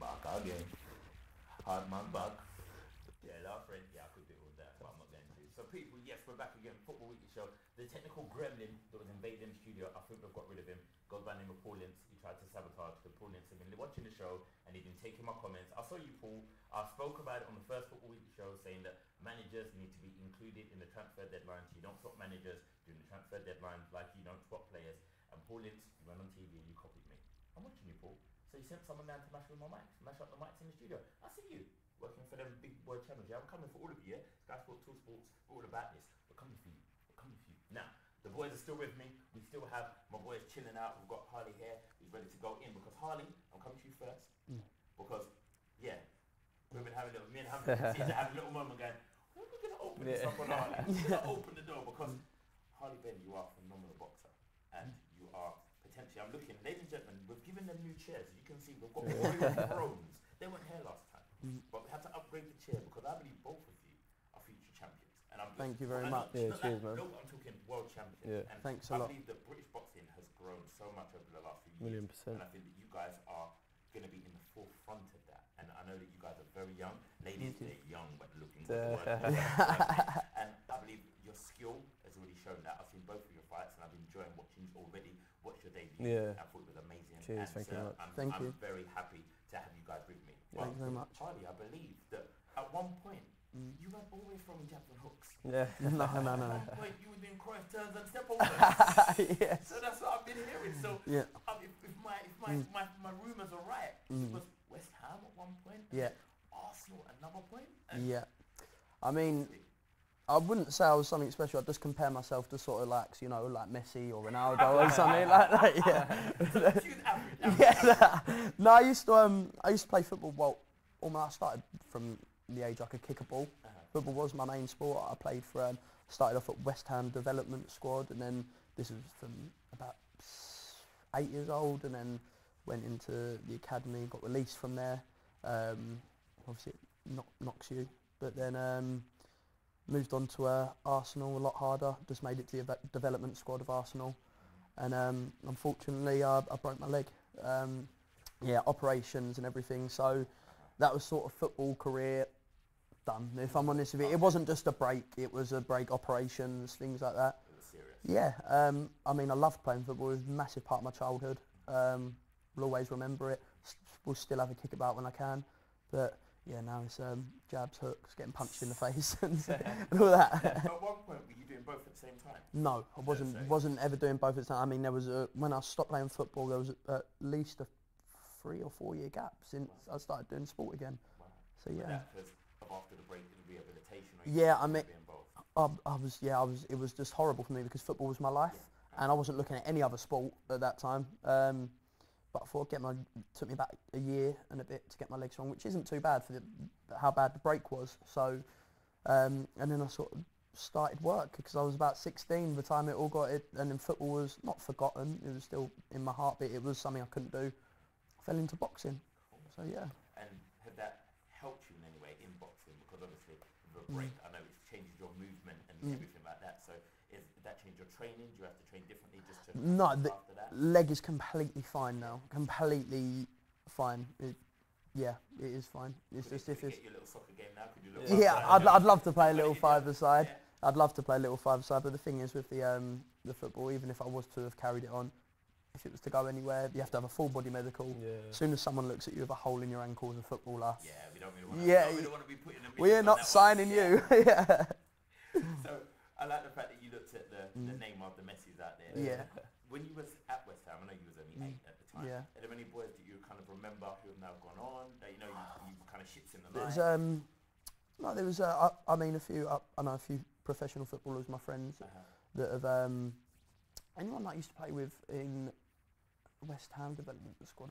Back again. Hard man back. Yeah, last friend. Yeah, I could do all that, but I'm not going to. So people, yes, we're back again. Football Weekly Show. The technical gremlin that was invading the studio, I think we've got rid of him. Goes by the name of Paul Ince. He tried to sabotage because Paul Ince had been watching the show and he'd been taking my comments. I saw you, Paul. I spoke about it on the first Football Weekly Show, saying that managers need to be included in the transfer deadline. So you don't swap managers during the transfer deadline like you don't swap players. And Paul Ince, you went on TV and you copied me. I'm watching you, Paul. So you sent someone down to mash with my mics, mash up the mics in the studio. I see you working for them big boy channels. Yeah, I'm coming for all of you. Yeah, Sky Sport, 2 Sports, we're all about this. We're coming for you. We're coming for you. Now, the boys are still with me. We still have my boys chilling out. We've got Harley here. He's ready to go in because Harley, I'm coming to you first. Because yeah, we've been having a little, me and Hamza seem to have a little moment going, when are we gonna open this up on Harley? We're gonna open the door because Harley Ben, you are a phenomenal boxer and you are. Potentially, I'm looking, ladies and gentlemen, we've given them new chairs. As you can see, we've got royal thrones. They weren't here last time, but we had to upgrade the chair because I believe both of you are future champions. And I'm Thank you very much. Yeah, cheers, man. No, I'm talking world champions. Yeah, and thanks a lot. I believe that British boxing has grown so much over the last few years. Million%. And I think that you guys are going to be in the forefront of that. And I know that you guys are very young. Ladies, they're young but looking good. And I believe your skill has already shown that. I've seen both of your fights and I've been enjoying watching you already. Watch Yeah. I thought it was amazing. Cheers, and, thank you very much. Thank you. I'm very happy to have you guys with me. Thank you very much. Charlie, I believe that at one point you weren't always throwing jabs and hooks. Yeah. No. At one point you were doing cross turns and step overs. Yes. So that's what I've been hearing. So Yeah. if my rumours are right, it was West Ham at one point. and Yeah. Arsenal at another point. And Yeah. I mean, I wouldn't say I was something special. I'd just compare myself to sort of like Messi or Ronaldo or something like that. Yeah. She was average. Yeah. No, I used to play football. Well, I started from the age I could kick a ball. Football was my main sport. I played for. Started off at West Ham development squad, and then this was from about 8 years old, and then went into the academy. Got released from there. Obviously, it knocks you, but then. Moved on to Arsenal, a lot harder. Just made it to the development squad of Arsenal, and unfortunately I broke my leg. Operations and everything. So that was sort of football career done. If I'm honest with you, it wasn't just a break. It was a break, operations, things like that. It was serious. Yeah. I mean, I loved playing football. It was a massive part of my childhood. Will always remember it. Will still have a kick about when I can, but. Yeah, now it's jabs, hooks, getting punched in the face and all that. At one point, were you doing both at the same time? No, I wasn't ever doing both at the time. I mean, there was when I stopped playing football, there was at least a 3 or 4 year gap since I started doing sport again. Wow. So yeah. That was after the break in rehabilitation. Or Yeah, I mean, being both? It was just horrible for me because football was my life, and I wasn't looking at any other sport at that time. But I thought took me about a year and a bit to get my legs strong, which isn't too bad for how bad the break was. So, and then I sort of started work because I was about 16 by the time it all got it, and then football was not forgotten. It was still in my heartbeat. It was something I couldn't do. I fell into boxing. So yeah. And had that helped you in any way in boxing? Because obviously the break, I know it's changes your movement and everything like that. So did that change your training? Do you have to train differently just to after that? Leg is completely fine now. Completely fine. It is fine. It's Could just you if it's get your little soccer game now? Could you look I'd love to play a little Yeah. 5-a-side. Yeah. I'd love to play a little 5-a-side, but the thing is with the football, even if I was to have carried it on, if it was to go anywhere, you have to have a full body medical. Yeah. As soon as someone looks at you with a hole in your ankle as a footballer, Yeah, we don't really want to. Yeah, we don't really want to be putting a we're not signing you. Yeah. So I like the fact that you looked at the name of the Messis out there. Yeah. When you was at West Ham, I know you was only 8 at the time. Yeah. Are there any boys that you kind of remember who have now gone on? That you kind of ships in the night. There's no, there was I mean a few. I know a few professional footballers, my friends, that have anyone that I used to play with in West Ham development squad.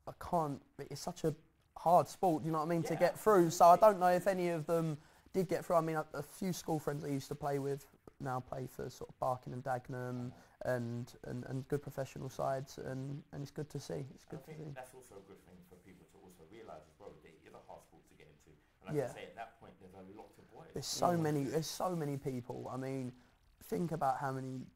I can't. It's such a hard sport. You know what I mean to get through. So I don't know if any of them did get through. I mean, a few school friends I used to play with now play for sort of Barking and Dagenham and good professional sides, and it's good to see. It's good to see. That's also a good thing for people to also realise as well. That it is a hard sport to get into. And like I say, at that point, there's a lot of boys. There's so many people. I mean, think about how many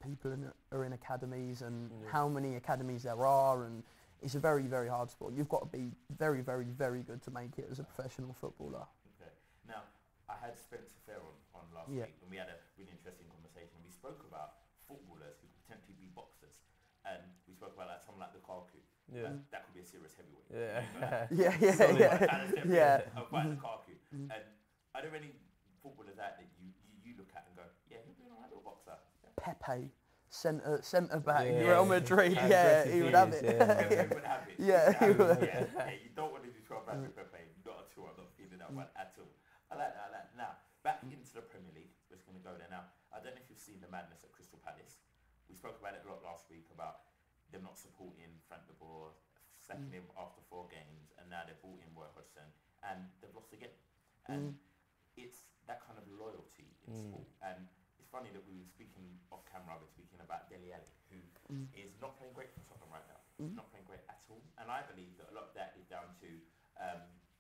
people are in academies and how many academies there are, and it's a very, very hard sport. You've got to be very, very, very good to make it as a professional footballer. Okay. Now, I had Spencer Fair on last week, and we had a really interesting conversation. We spoke about footballers who could potentially be boxers, and we spoke about someone like Lukaku. Yeah. That could be a serious heavyweight. Yeah. Lukaku. And are there any footballers out that you look at and go, yeah, he'd be an alright little boxer? Yeah. Pepe, centre back, Yeah. Real Madrid. How Yeah, aggressive he he would have is, it. yeah. Pepe would have it. Yeah, he would. Yeah, you don't want to do 12 rounds with Pepe. Not at all. I'm not feeling that one at all. I like that. Now, back into the Premier League. We're just going to go there now. I don't know if you've seen the madness at Crystal Palace. We spoke about it a lot last week about them not supporting Frank de Boer, sacking him after 4 games, and now they've brought in Roy Hodgson, and they've lost again. And it's that kind of loyalty in sport. And it's funny that we were speaking off camera, we were speaking about Dele Alli, who is not playing great for Tottenham right now. He's not playing great at all. And I believe that a lot of that is down to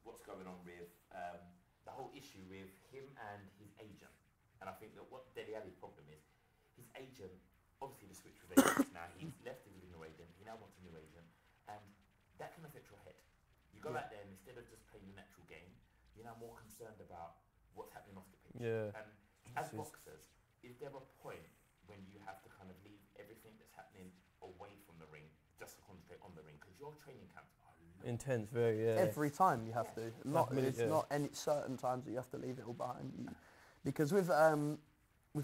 what's going on with the whole issue with him and his agent. And I think that what Dele Alli's problem is, his agent, obviously the switch with agents now, he's left his new agent, he now wants a new agent, and that can affect your head. You go out there and instead of just playing the natural game, you're now more concerned about what's happening off the pitch. Yeah. And as boxers, is there a point when you have to kind of leave everything that's happening on the ring? Because your training camps are long. Intense, very, yeah. Every time you have to. Minutes, It's not any certain times that you have to leave it all behind. Because with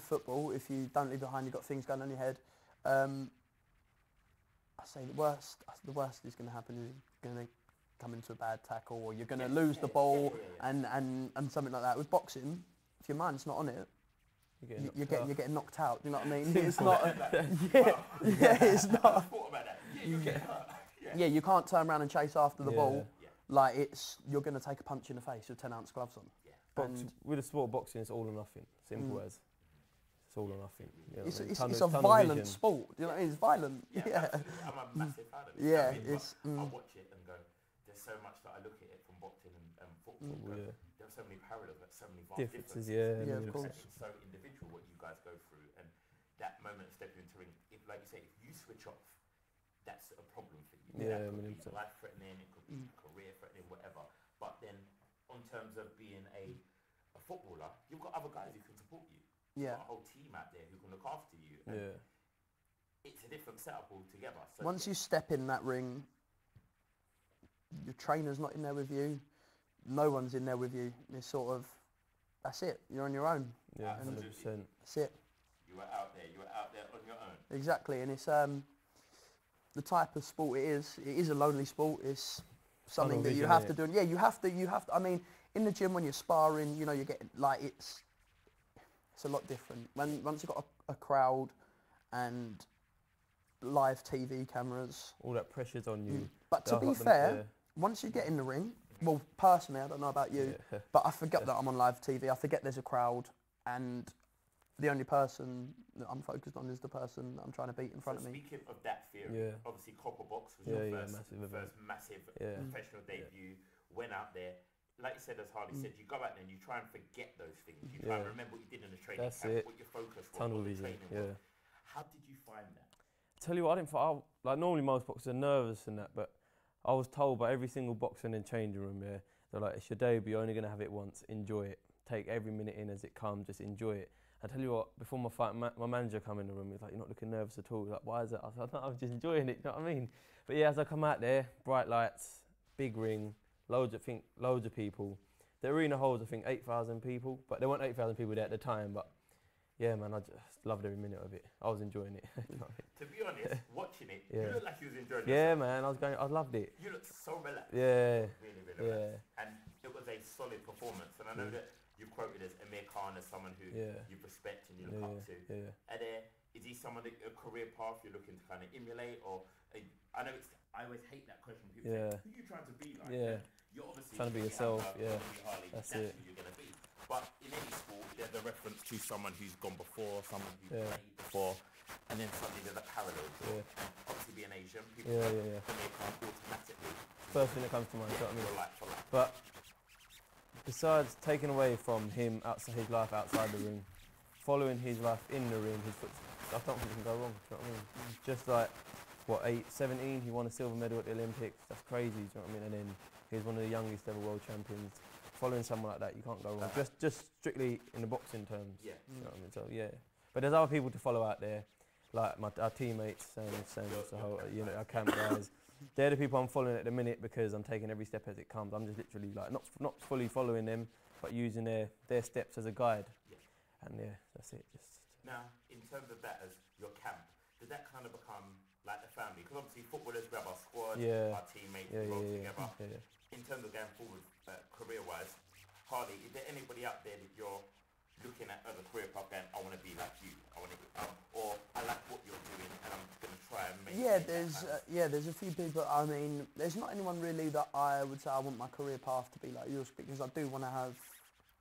football, if you don't leave behind, you've got things going on in your head. I say the worst is going to happen is you're going to come into a bad tackle, or you're going to lose the ball and something like that. With boxing, if your mind's not on it, you're getting knocked out. Do you know what I mean? It's not. It's not. You can't turn around and chase after the ball. Like you're going to take a punch in the face with 10-ounce gloves on. But with the sport of boxing, it's all or nothing. Simple as. It's all or nothing. You know it's a violent sport. You know what I mean? It's violent. I'm a massive fan of it. Yeah, I watch it and go, there's so much that I look at it from boxing and football. There are so many parallels, but so many vast differences. Yeah, of course. It's so individual what you guys go through, and that moment of stepping into ring. If, like you say, if you switch off, that's a problem for you. Yeah, that could be life-threatening. It could be career-threatening, whatever. But then, in terms of being a footballer, you've got other guys who can support you. You've got a whole team out there who can look after you. And it's a different setup altogether. So once you step in that ring, your trainer's not in there with you. No one's in there with you. It's sort of, that's it. You're on your own. Yeah, 100%. That's it. You were out there. You were out there on your own. Exactly, and it's the type of sport it is. It is a lonely sport. It's something that you have to do. And you have to. I mean, in the gym when you're sparring, you know, you're getting like it's a lot different. Once you've got a crowd and live TV cameras, all that pressure's on you. But to be fair, once you get in the ring, well, personally, I don't know about you, but I forget that I'm on live TV. I forget there's a crowd, and the only person that I'm focused on is the person that I'm trying to beat in front of me. Speaking of that theory, obviously Copper Box was your first massive professional debut. Went out there. Like you said, as Harley said, you go out there and you try and forget those things. You try and remember what you did in the training camp, what your focus was, Tunnel what the vision, training was. How did you find that? Tell you what, I didn't. Like normally most boxers are nervous and that, but I was told by every single boxer in the changing room, they're like, it's your debut, you're only going to have it once, enjoy it. Take every minute in as it comes, just enjoy it. I tell you what, before my fight, my manager come in the room, he's like, you're not looking nervous at all. He's like, why is that? I was like, no, I'm just enjoying it, you know what I mean? But yeah, as I come out there, bright lights, big ring, loads of people. The arena holds, I think, 8,000 people, but there weren't 8,000 people there at the time, but yeah, man, I just loved every minute of it. I was enjoying it. You know what I mean? To be honest, watching it, you looked like you was enjoying it. Yeah, man, I loved it. You looked so relaxed. Yeah. Really, really relaxed. And it was a solid performance. And I know that you've quoted as Amir Khan as someone who you respect and you look up to. Yeah. And is he someone that a career path you're looking to kind of emulate? Or I know I always hate that question. People say, who are you trying to be like? Yeah. You're obviously trying to be yourself, that's it. Who you're going to be. But in any sport, there's a reference to someone who's gone before, someone who's played before, and then suddenly there's a parallel. And obviously being Asian, people Amir Khan automatically. First thing that comes to mind, you know what I mean? For life. But besides taking away from him outside his life outside the ring, following his life in the ring, I don't think it can go wrong, do you know what I mean? Just like, 17, he won a silver medal at the Olympics, that's crazy, do you know what I mean? And then he's one of the youngest ever world champions. Following someone like that, you can't go wrong. Just strictly in the boxing terms. Yeah. You know what I mean? So yeah. But there's other people to follow out there, like our teammates, same as the whole, you know, our camp guys. They're the people I'm following at the minute because I'm taking every step as it comes. I'm just literally like not fully following them, but using their steps as a guide. Yeah. And yeah, that's it. Just. Now, in terms of that as your camp, does that kind of become like a family? Because obviously footballers, we have our squad, our teammates, we roll together. Yeah. In terms of going forward, career-wise, Harley, is there anybody out there that you're looking at as a career path going, I want to be like you, or I like what you're doing and I'm going to try and make there's a few people. I mean, there's not anyone really that I would say I want my career path to be like yours, because I do want to have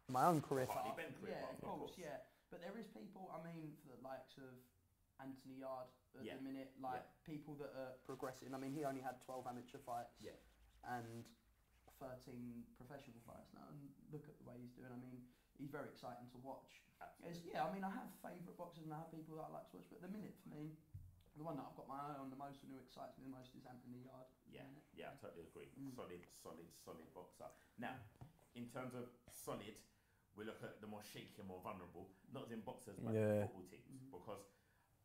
my own career path. Of course. But there is people, I mean, for the likes of Anthony Yard at the minute, people that are progressing. I mean, he only had 12 amateur fights and 13 professional fights now, and look at the way he's doing. I mean, he's very exciting to watch. I mean, I have favourite boxers and I have people that I like to watch, but at the minute for me, the one that I've got my eye on the most and who excites me the most is Anthony Yard. I totally agree. Solid boxer. Now, in terms of solid, we look at the more shaky and more vulnerable, not as in boxers, but in football teams. Because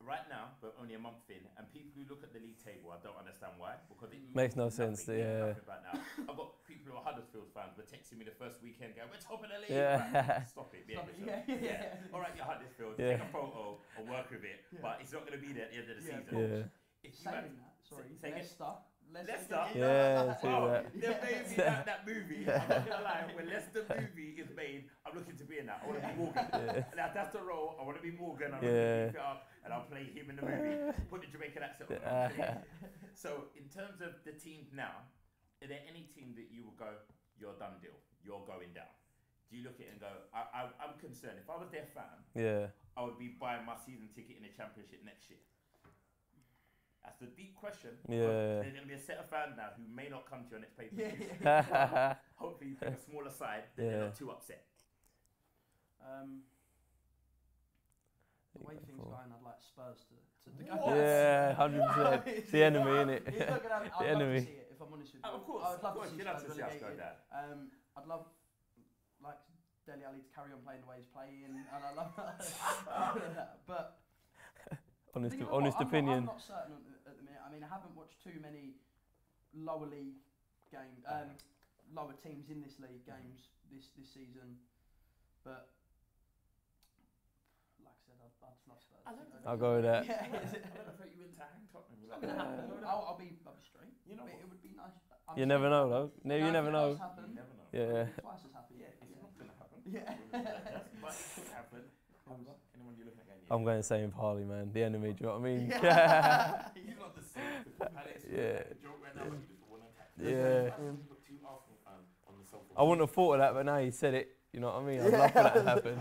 right now, but only a month in, and people who look at the league table, I don't understand why, because it Makes no means sense, nothing, yeah. nothing about now. I've got people who are Huddersfield fans were texting me the first weekend going, we're top of the league. Yeah. Right, stop it. Stop it, yourself. yeah. All right, you're Huddersfield, Yeah. take a photo and work with it, but it's not going to be there at the end of the Yeah, season. Yeah. If you had, Saying that, sorry, say again. Leicester. Yeah, see Wow, that. there may be that movie. I'm not gonna lie. When Leicester movie is made, I'm looking to be in that. I want to be Morgan. Now, that's the role. I want to be Morgan. I want to beef it up, and I'll play him in the movie. Put the Jamaican accent on. So, in terms of the teams now, are there any team that you will go, you're done deal, you're going down? Do you look at it and go, I'm concerned. If I was their fan, I would be buying my season ticket in the Championship next year. That's the deep question. Yeah. There's going to be a set of fans now who may not come to your next pay-per-view. Hopefully you pick a smaller side that they're not too upset. The way things are going, I'd like Spurs to go. Yeah, 100%. It's the enemy, innit? It's not gonna happen. The I'd love enemy. to see it, if I'm honest with you. Of course, I'd love to see you'd love Spurs to see us go relegated. down. I'd love like Dele Alli to carry on playing the way he's playing, and I love but Honest you know what? opinion. I'm not certain at the minute. I mean, I haven't watched too many lower league games, lower teams in this league games this season. But like I said, I'd love Spurs. I'll go with that. I don't know if you into hang Tottenham. It's not gonna happen. I'll be straight. You know, it would be nice. You never know, though. No, you never know. You never know. Yeah. Twice as happy. Yeah, it's not gonna happen. Yeah. But it could happen. Anyone you're looking at again? I'm going same Harley, man. The enemy, do you know what I mean? He's not the same. Joke right now, but he just won attack. Yeah. Put two Arsenal fans on the sofa. I wouldn't have thought of that, but now you said it. You know what I mean? I'd love for that to happen.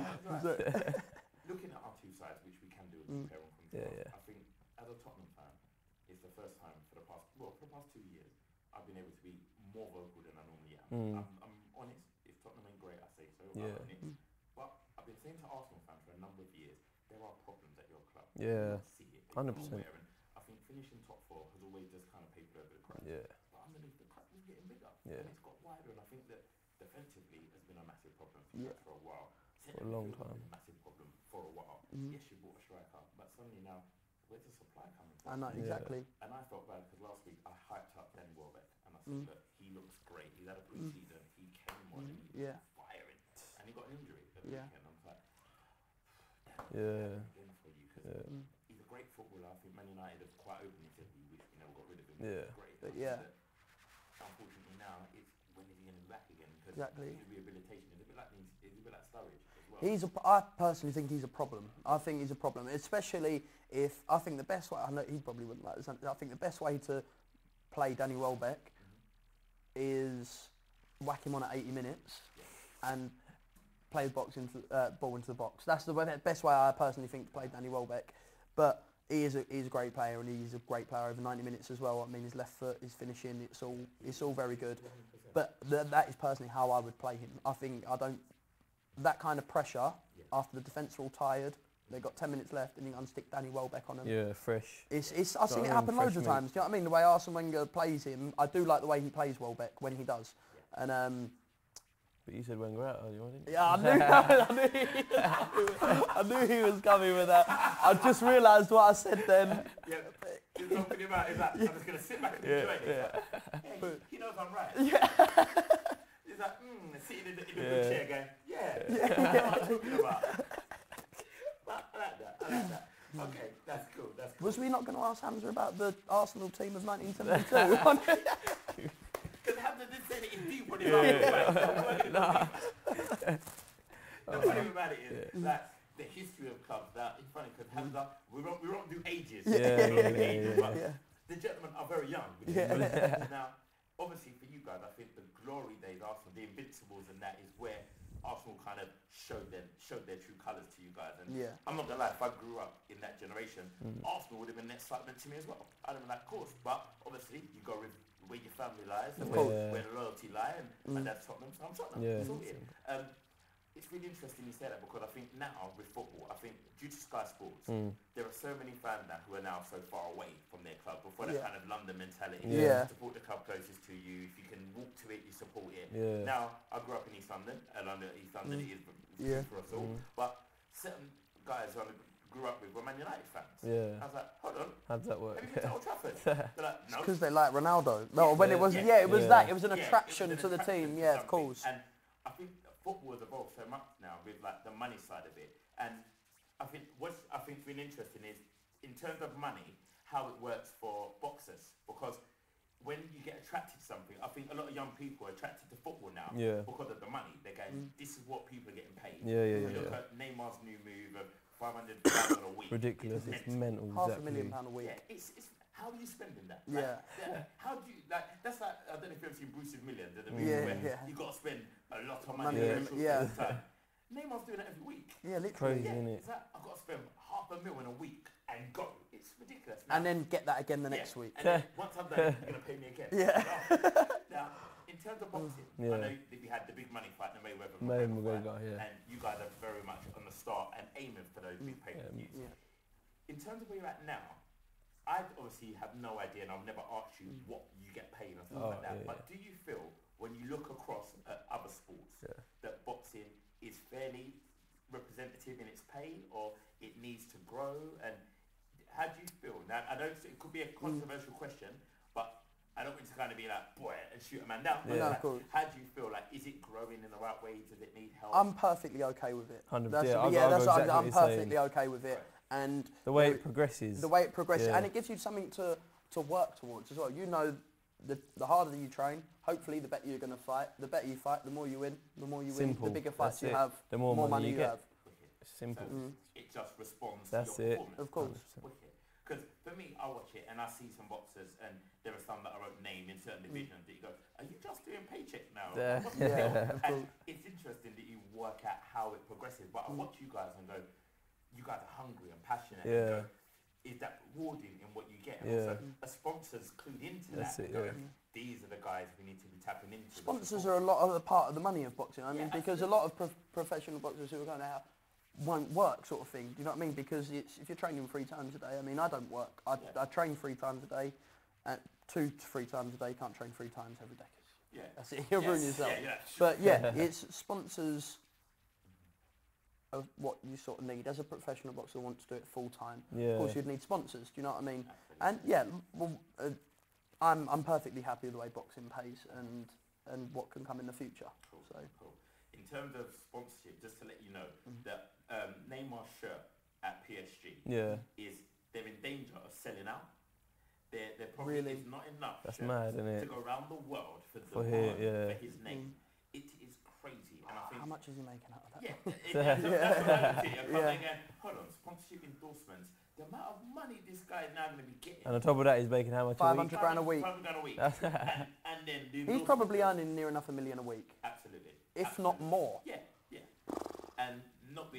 Looking at our two sides, which we can do and compare them from I think as a Tottenham fan, it's the first time for the past 2 years, I've been able to be more vocal than I normally am. I'm honest. If Tottenham ain't great, I say so. Yeah. I'm honest. But I've been saying to Arsenal fans for a number of years, there are problems at your club. Yeah. See it. 100%. And I think finishing top 4 has always just kind of papered over the cracks. Yeah. But underneath the cracks is getting bigger. Yeah. And it's got wider, and I think that defensively has been a massive problem for a while. For a long time. Been a massive problem for a while. Yes, you bought a striker, but suddenly now, where's the supply coming from? I know, exactly. And I felt bad because last week I hyped up Danny Welbeck, and I said that he looks great. He's had a pre-season. He came on and he was firing, and he got an injury at the weekend. I was like, again for you, because he's a great footballer. I think Man United have quite openly said we wish we never got rid of him. Yeah. He's great. But Unfortunately now it's when is he going to be back again? Because his rehabilitation is a bit like Sturridge as well. I personally think he's a problem. I think he's a problem, especially if I think the best way. I know he probably wouldn't like this. I think the best way to play Danny Welbeck is whack him on at 80 minutes and play the ball into the box. That's the best way I personally think to play Danny Welbeck. But he's a great player, and he's a great player over 90 minutes as well. I mean, his left foot, his finishing, it's all very good. But that is personally how I would play him. I think that kind of pressure after the defence are all tired. They've got 10 minutes left, and you unstick Danny Welbeck on them. Yeah, fresh. I've seen it happen loads of times. Do you know what I mean? The way Arsene Wenger plays him, I do like the way he plays Welbeck when he does. And but you said Wenger out earlier, didn't you? yeah, I knew he was coming with that. I just realised what I said then. Yeah, he's talking about is that I'm just going to sit back and enjoy it. Hey, he knows I'm right. Yeah. He's like, sitting in the good chair going, what I'm talking about. But I like that. Okay, that's cool. Was we not going to ask Hamza about the Arsenal team of 1972? Because Hamza did say that in deep when he was the funny about it is that the history of clubs, that it's funny because Hamza, we don't do ages. But the gentlemen are very young. Now, obviously for you guys, I think the glory days, Arsenal, the Invincibles, and that is where Arsenal kind of showed their true colours to you guys. And I'm not gonna lie, if I grew up in that generation, Arsenal would have been an excitement to me as well. I'd have been like, of course, but obviously you go with where your family lies, and where the loyalty lies, and that's Tottenham, so I'm Tottenham. It's all here. It's really interesting you say that, because I think now with football, I think due to Sky Sports, there are so many fans now who are now so far away from their club. Before that kind of London mentality, support the club closest to you. If you can walk to it, you support it. Now, I grew up in East London, and East London is good for us all. But certain guys grew up with were Man United fans. Yeah. I was like, hold on. How does that work? Have you been to Old Trafford? They're like, no. Because they like Ronaldo. No, when it was, Yeah. it was Yeah. that. It was an Yeah, attraction it was to an the attraction team. to Yeah, of something. course. And I think football has evolved so much now with like the money side of it. And I think what's been interesting is in terms of money, how it works for boxers, because when you get attracted to something, I think a lot of young people are attracted to football now because of the money. They're going, this is what people are getting paid. You look at Neymar's new move of 500,000 a week. Ridiculous. It's mental. £500,000 a week. Yeah, it's how are you spending that? Yeah. How do you that's like, I don't know if you've ever seen Bruce's Millions, the Yeah, movie where yeah. you got to spend a lot of money Money, every yeah. time. Neymar's doing that every week. Yeah, literally. Crazy, isn't it? It's like, I've got to spend $500,000 a week and go. It's ridiculous. And then get that again the next week. And then once I'm done, you're going to pay me again. Yeah. Now, in terms of boxing, I Yeah. know that we had the big money fight, the Mayweather McGregor, fight, yeah. and you guys are very much on the start and aiming for those big pay-per-views. Yeah. In terms of where you're at now, I obviously have no idea, and I've never asked you what you get paid and stuff like that. yeah, But do you feel, when you look across at other sports, that boxing is fairly representative in its pay, or it needs to grow? And how do you feel? Now, I know it could be a controversial question, but I don't want to kind of be like, boy, and shoot a man down. But Yeah. like, Cool. how do you feel? Like, is it growing in the right way? Does it need help? I'm perfectly okay with it. 100%. That's, Yeah, I'll that's go what exactly I'm what you're saying. perfectly okay with it. And The way you know, it progresses. the way it progresses, Yeah. and it gives you something to work towards as well. You know, the harder you train, hopefully the better you're going to fight. The better you fight, the more you win. The more you Simple. win, the bigger fights That's you it. have, The more money you get. have. Simple. It just responds That's to your it. performance. Of course. Because for me, I watch it and I see some boxers, and there are some that I won't name in certain divisions that you go, are you just doing paycheck now? Yeah. What's the deal? Yeah, of And course. it's interesting that you work out how it progresses, but I watch you guys and go, you guys are hungry and passionate. And Yeah. go, is that rewarding in what you get? And Yeah. also, are sponsors clued into That's that? it, and go, yeah. these are the guys we need to be tapping into. the Sponsors support. are a lot of the part of the money of boxing. I mean, Yeah, because a lot of professional boxers who are going out won't work, sort of thing. Do you know what I mean? Because if you're training 3 times a day, I mean, I don't work. I train 3 times a day, 2 to 3 times a day. Can't train 3 times every day. Yeah. That's it. You'll ruin yourself. Yeah, But yeah, it's sponsors of what you sort of need as a professional boxer who wants to do it full time. Yeah. Of course, you'd need sponsors. Do you know what I mean? And yeah, well, I'm perfectly happy with the way boxing pays and what can come in the future. Cool. So. Cool. In terms of sponsorship, just to let you know, that Neymar's shirt at PSG is they're in danger of selling out. There probably Really? is not enough That's shirts mad, isn't to it? go around the world for For demand here, yeah. for his name. It is crazy, and I think How much is he making out of that? that's what I see. I'm going, hold on, sponsorship endorsements. The amount of money this guy is now going to be getting. And on top of that, he's making how much a week? 500 grand a week. 500 grand a week. and then the He's probably earning near enough $1 million a week, absolutely, if not more. Yeah. And not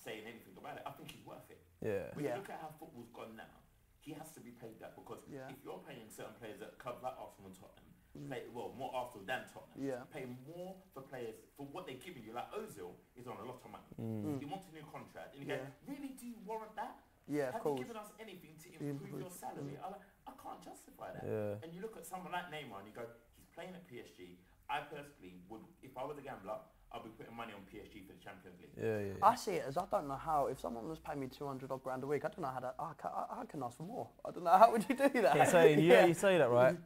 saying anything about it, I think he's worth it. Yeah. When you look at how football's gone now, he has to be paid that, because if you're paying certain players at clubs like Arsenal and Tottenham, more Arsenal than Tottenham, pay more for players for what they're giving you. Like Ozil is on a lot of money. He wants a new contract, and you go, really, do you warrant that? Yeah, Have of course. you given us anything to improve your salary? I can't justify that. Yeah. And you look at someone like Neymar and you go, he's playing at PSG. I personally would, if I was a gambler, I'd be putting money on PSG for the Champions League. Yeah. I see it as, I don't know how, if someone was paying me 200 odd grand a week, I don't know how that, I can ask for more. I don't know, how would you do that? You say that, right?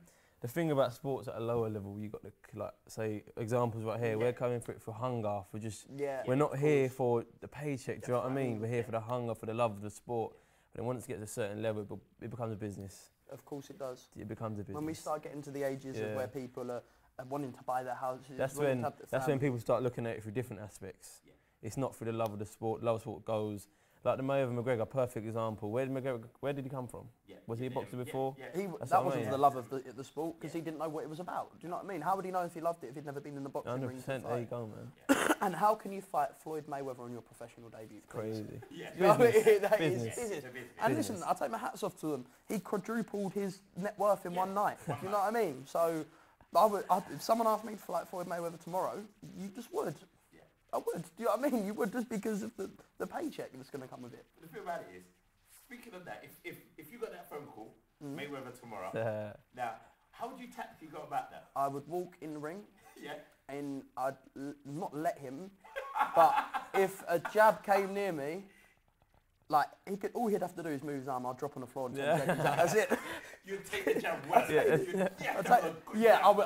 The thing about sports at a lower level, you got to say examples right here. We're coming for it for hunger, for just. We're not here for the paycheck. Do you know what I mean? We're here for the hunger, for the love of the sport. But then once it gets to a certain level, it becomes a business. Of course it does. It becomes a business. When we start getting to the ages of where people are wanting to buy their houses, that's when people start looking at it through different aspects. It's not through the love of the sport. Love of sport goes. Like the Mayweather McGregor, perfect example. Where did he come from? Was he a boxer before? That wasn't the love of the sport, because he didn't know what it was about. Do you know what I mean? How would he know if he loved it if he'd never been in the boxing ring? 100%. There you go, man. And how can you fight Floyd Mayweather on your professional debut? Crazy. Business. And listen, I take my hats off to him. He quadrupled his net worth in one night. Do you know what I mean? So, if someone asked me to fight Floyd Mayweather tomorrow, you just would. I would. Do you know what I mean? You would, just because of the paycheck that's going to come with it. The thing about it is, speaking of that, if you got that phone call, Mayweather tomorrow, now, how would you tactically go about that? I would walk in the ring. Yeah. And I'd not let him, but if a jab came near me, like all he'd have to do is move his arm. I'll drop on the floor and 10 seconds out. That's it. You'd take the jab. Well,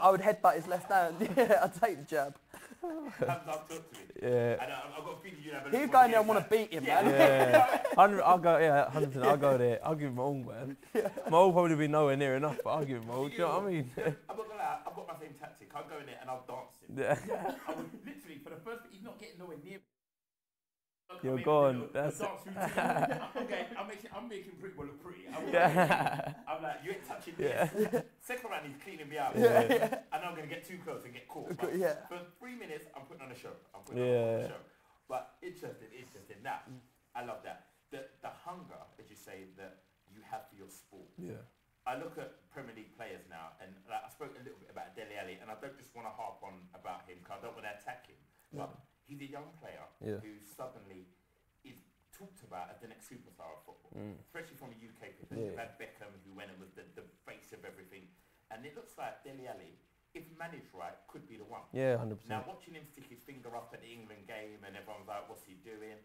I would headbutt his left hand. Yeah, I'd take the jab. Hands up, talk to me. Yeah. And I've got a feeling you have a He'd go in there and want to beat him, man. Yeah. I'll go, 100%. I'll go there. I'll give him all, man. My all probably be nowhere near enough, but I'll give him all. Do you know what I mean? I'm not gonna lie, I've got my same tactic. I'll go in there and I'll dance him. Yeah. I would literally, for the first bit, he's not getting nowhere near me. You're gone. That's it. I'm making pretty well look pretty. I'm like, you ain't touching this. Second round, he's cleaning me out. And I'm going to get too close and get caught. But for 3 minutes, I'm putting on a show. But interesting. Now, I love that. The hunger, as you say, that you have for your sport. Yeah. I look at Premier League players now, and like, I spoke a little bit about Dele Alli, and I don't just want to harp on about him because I don't want to attack him. But he's a young player who suddenly is talked about as the next superstar of football, especially from a UK perspective. You've had Beckham, who went and was the face of everything. And it looks like Dele Alli, if managed right, could be the one. Yeah, 100%. Now, watching him stick his finger up at the England game and everyone's like, what's he doing?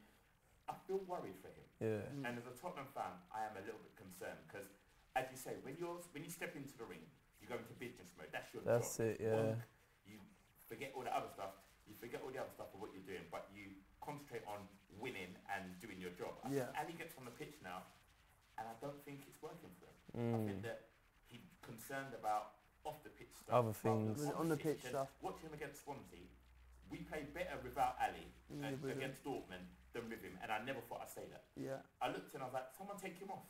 I feel worried for him. Yeah. And as a Tottenham fan, I am a little bit concerned because, as you say, when you step into the ring, you go into business mode. That's your job. That's it, yeah. You forget all the other stuff. You forget all the other stuff of what you're doing, but you concentrate on winning and doing your job. I think Ali gets on the pitch now, and I don't think it's working for him. I think that he's concerned about off the pitch stuff. Other things. On the pitch stuff. Watching him against Swansea, we played better without Ali against Dortmund than with him, and I never thought I'd say that. Yeah. I looked and I was like, someone take him off.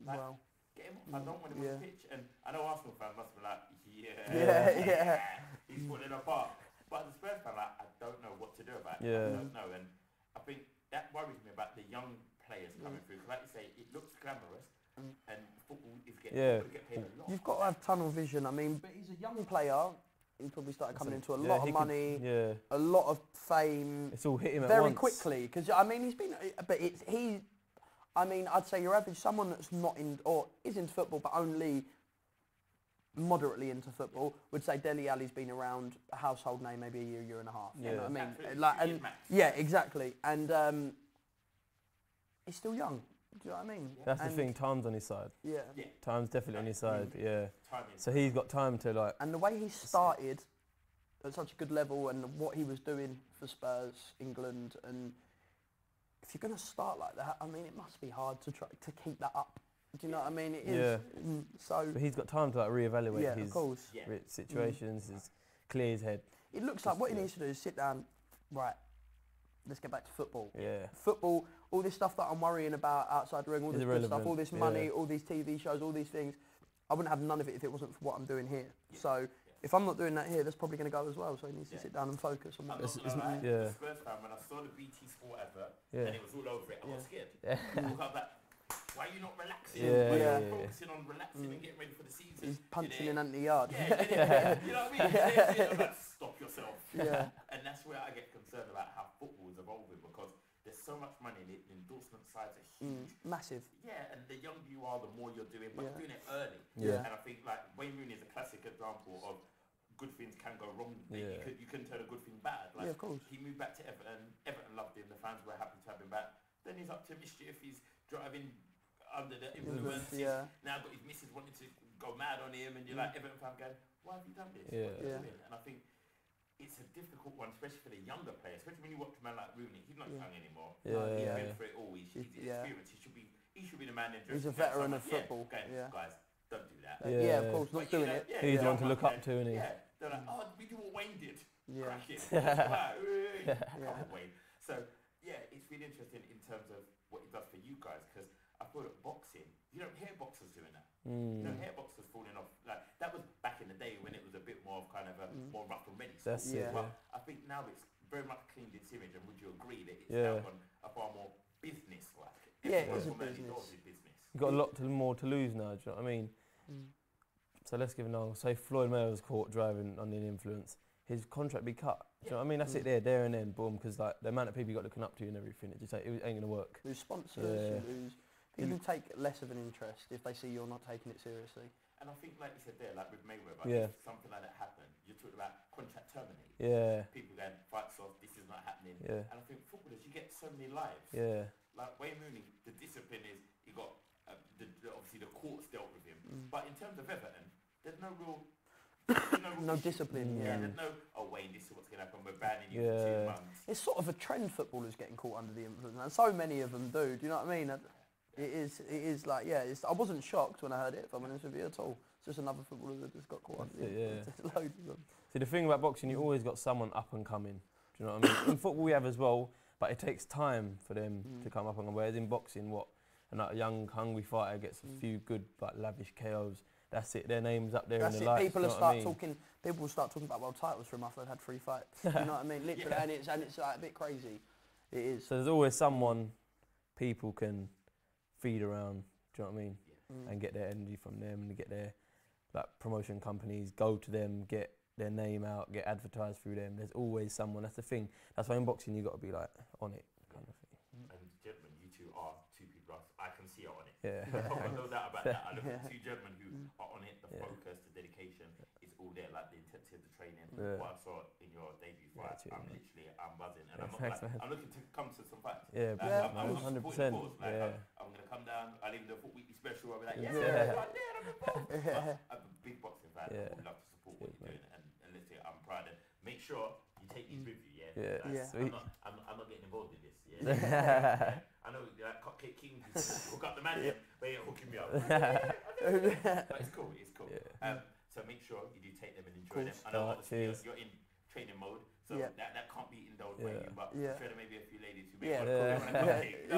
Like, Well. get him off. I don't want him on the pitch. And I know Arsenal fans must be like, he's falling apart. But as a Spurs fan, like, I don't know what to do about it. I don't know. And I think that worries me about the young players coming through. Because like you say, it looks glamorous and football is getting paid a lot. You've got to have tunnel vision. I mean, but he's a young player. He probably started coming into a lot of money, a lot of fame. It's all hit him at very once. quickly. Because, I mean, he's been... But I mean, I'd say your average, someone that's not in, or is into football, but only moderately into football, would say Dele Alli's been around, a household name, maybe a year and a half. You know what I mean? Exactly. And he's still young. Do you know what I mean? That's the thing, time's on his side. Yeah. Time's definitely on his side, So he's got time to, like... And the way he started at such a good level and what he was doing for Spurs, England, and... If you're going to start like that, I mean, it must be hard to try to keep that up. Do you know what I mean? It is. So. But he's got time to like reevaluate his of situations, clear his head. It looks like what he needs to do is sit down. Right, let's get back to football. Yeah. Football, all this stuff that I'm worrying about outside the ring, all this good stuff, all this money, all these TV shows, all these things. I wouldn't have none of it if it wasn't for what I'm doing here. So. If I'm not doing that here, that's probably going to go as well. So he needs to sit down and focus on what. Spurs fan, when I saw the BT Sport advert, and it was all over it, I got scared. I was like, why are you not relaxing? Why are you focusing on relaxing and getting ready for the season? He's punching in anti-yard. You know what I mean? Like, stop yourself. And that's where I get concerned about how football is evolving because there's so much money in it. The endorsement sides are huge. Massive. Yeah, and the younger you are, the more you're doing, but you're doing it early. And I think like Wayne Rooney is a classic example of good things can go wrong. You can turn a good thing bad. Like, of course. He moved back to Everton. Everton loved him. The fans were happy to have him back. Then he's up to mischief. He's driving under the influence. Now got his missus wanting to go mad on him, and you're like Everton fan going, "Why have you done this? What are you doing?" And I think it's a difficult one, especially for the younger players. Especially when you watch a man like Rooney. He's not young anymore. He's been through it all. He's experienced. He should be the manager. He's a veteran of football. Guys, don't do that. Of course, not doing it. He's the one to look up to, isn't he? They're like, oh, we do what Wayne did. Crack it. Come on, Wayne. So, it's really interesting in terms of what it does for you guys, because I feel that boxing, you don't hear boxers doing that. You don't hear boxers falling off. Like, that was back in the day when it was a bit more of kind of a more rough and ready. That's it. But I think now it's very much cleaned its image, and would you agree that it's now on a far more business-like? It is a business. You've got a lot more to lose now, do you know what I mean? So let's give an example. Say Floyd Mayweather's caught driving under the influence. His contract be cut. Do you know what I mean? That's it there and then, boom, because like the amount of people you got looking up to and everything, it ain't going to work. Lose sponsors, people take less of an interest if they see you're not taking it seriously. And I think, like you said there, like with Mayweather, if something like that happened, you're talking about contract terminated. People going, fights off, this is not happening. And I think footballers, you get so many lives. like Wayne Rooney, the discipline is he got obviously the courts dealt with him, but in terms of Everton, there's no real. No discipline. Yeah, there's no. Oh, Wayne, this is what's gonna happen. We're banning you for 2 months. It's sort of a trend. Footballers getting caught under the influence, and so many of them do. Do you know what I mean? It is like I wasn't shocked when I heard it. If I'm honest with you at all, it's just another footballer that just got caught under the influence. There's loads of them. See, the thing about boxing, you always got someone up and coming. Do you know what I mean? In football, we have as well, but it takes time for them to come up and come. Whereas in boxing, a young, hungry fighter gets a few good, like lavish KOs. That's it. Their name's up there in the lights. People will start talking about world titles for him after they've had 3 fights. You know what I mean? Literally, and it's like a bit crazy. It is. So there's always someone people can feed around. Do you know what I mean? And get their energy from them, and get their promotion companies go to them, get their name out, get advertised through them. There's always someone. That's the thing. That's why in boxing you got to be like on it, kind of thing. And gentlemen, you two are 2 people I can see are on it. Yeah. I've no doubt about that. I look at 2 gentlemen who are on it. The focus, the dedication is all there. Like the intensity of the training. What I saw in your debut fight, I'm buzzing, and I'm looking to come to some fights. Yeah, I'm 100%. I'm gonna come down. I'll even do a Foot Weekly special. I'll be like, I'm involved. I'm a big boxing fan. I would love to support what you're doing, and literally, I'm proud. And make sure you take these with you. I'm not getting involved in this. I know Cupcake King hook up the man, but he ain't hooking me up. But it's cool. So make sure you do take them and enjoy them. I know obviously you're in training mode, so that can't be indulged by you, but show them maybe a few ladies who make cupcake.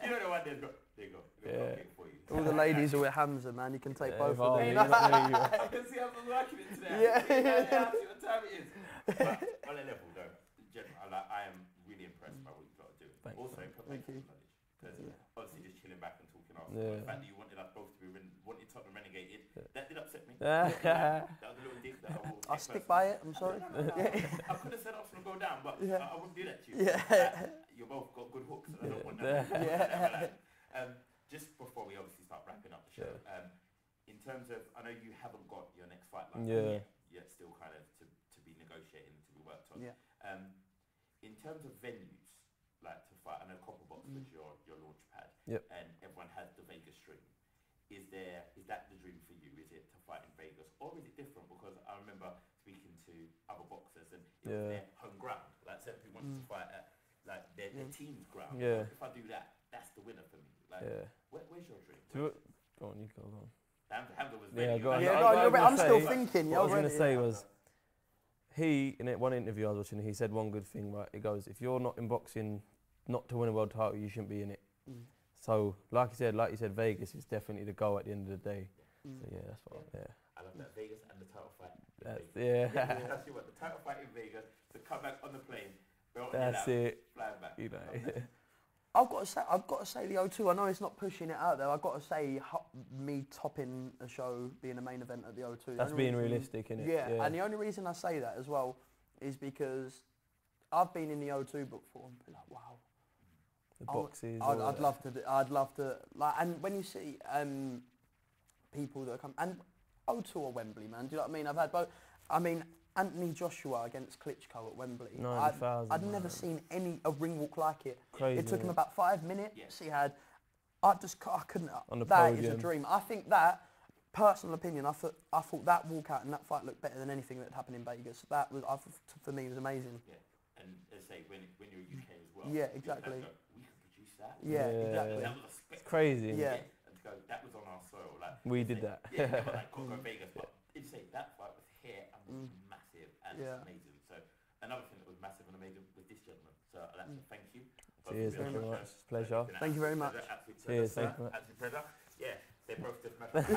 You know the one there you go. Cupcake for you. All the ladies are with Hamza, man. You can take both of them. I can see I'm working it today. I see what time it is. But on a level though, I am really impressed by what you've got to do. Also, preparation knowledge. Because obviously just chilling back and talking after. The fact that you wanted us both to be wanted Tottenham relegated, that did upset me. That was a little dig that I'll stick by it, I'm sorry. I could have said Arsenal go down, but I wouldn't do that to you. You both got good hooks, and I don't want that. Just before we obviously start wrapping up the show, in terms of, I know you haven't got your next fight yet, still kind of to be negotiating, to be worked on. In terms of venues, like to fight, I know Copperbox was your launch pad, and everyone has the Vegas dream. Is that the dream for you? Is it to fight in Vegas, or is it different? Because I remember speaking to other boxers, and it was their home ground. Like some people wanted to fight at like their team's ground. If I do that, that's the winner for me. Like, where's your dream? Go on, you go on. Hamza was ready. Go on. I'm still thinking. What I was going to say was, he, in one interview I was watching, he said one good thing, right? He goes, if you're not in boxing, not to win a world title, you shouldn't be in it. So, like you said, Vegas is definitely the goal at the end of the day. So yeah, that's what. I love that, Vegas and the title fight. That's what the title fight in Vegas, to come back on the plane, that's it. Flying back. You know. I've got to say the O2. I know it's not pushing it out there. I've got to say me topping a show being a main event at the O2. That's being realistic, isn't it? Yeah, and the only reason I say that as well is because I've been in the O2 before and be like, wow. The boxes. I'd love to like, and when you see people that come and O2 or Wembley, man. Do you know what I mean? I've had both. I mean, Anthony Joshua against Klitschko at Wembley. 90,000. I'd never seen a ring walk like it. Crazy, it took him about 5 minutes. He had. I couldn't. On the that podium. is a dream. I think that, personal opinion, I thought that walkout and that fight looked better than anything that happened in Vegas. That was, for me, was amazing. Yeah, and as I say, when you're UK as well. Yeah, exactly. We could produce that. Yeah, exactly. That was it's crazy. Yeah. And to go, that was on our soil. Like we did that. Yeah, but like go Vegas. But did you say that fight was here and was massive and amazing? So another thing that was massive and amazing with this gentleman. So I'd like to thank you. Cheers, thank you very much. It's a pleasure. Thank you very much. Cheers, thank you. Absolute pleasure. Yeah, they're both just massive.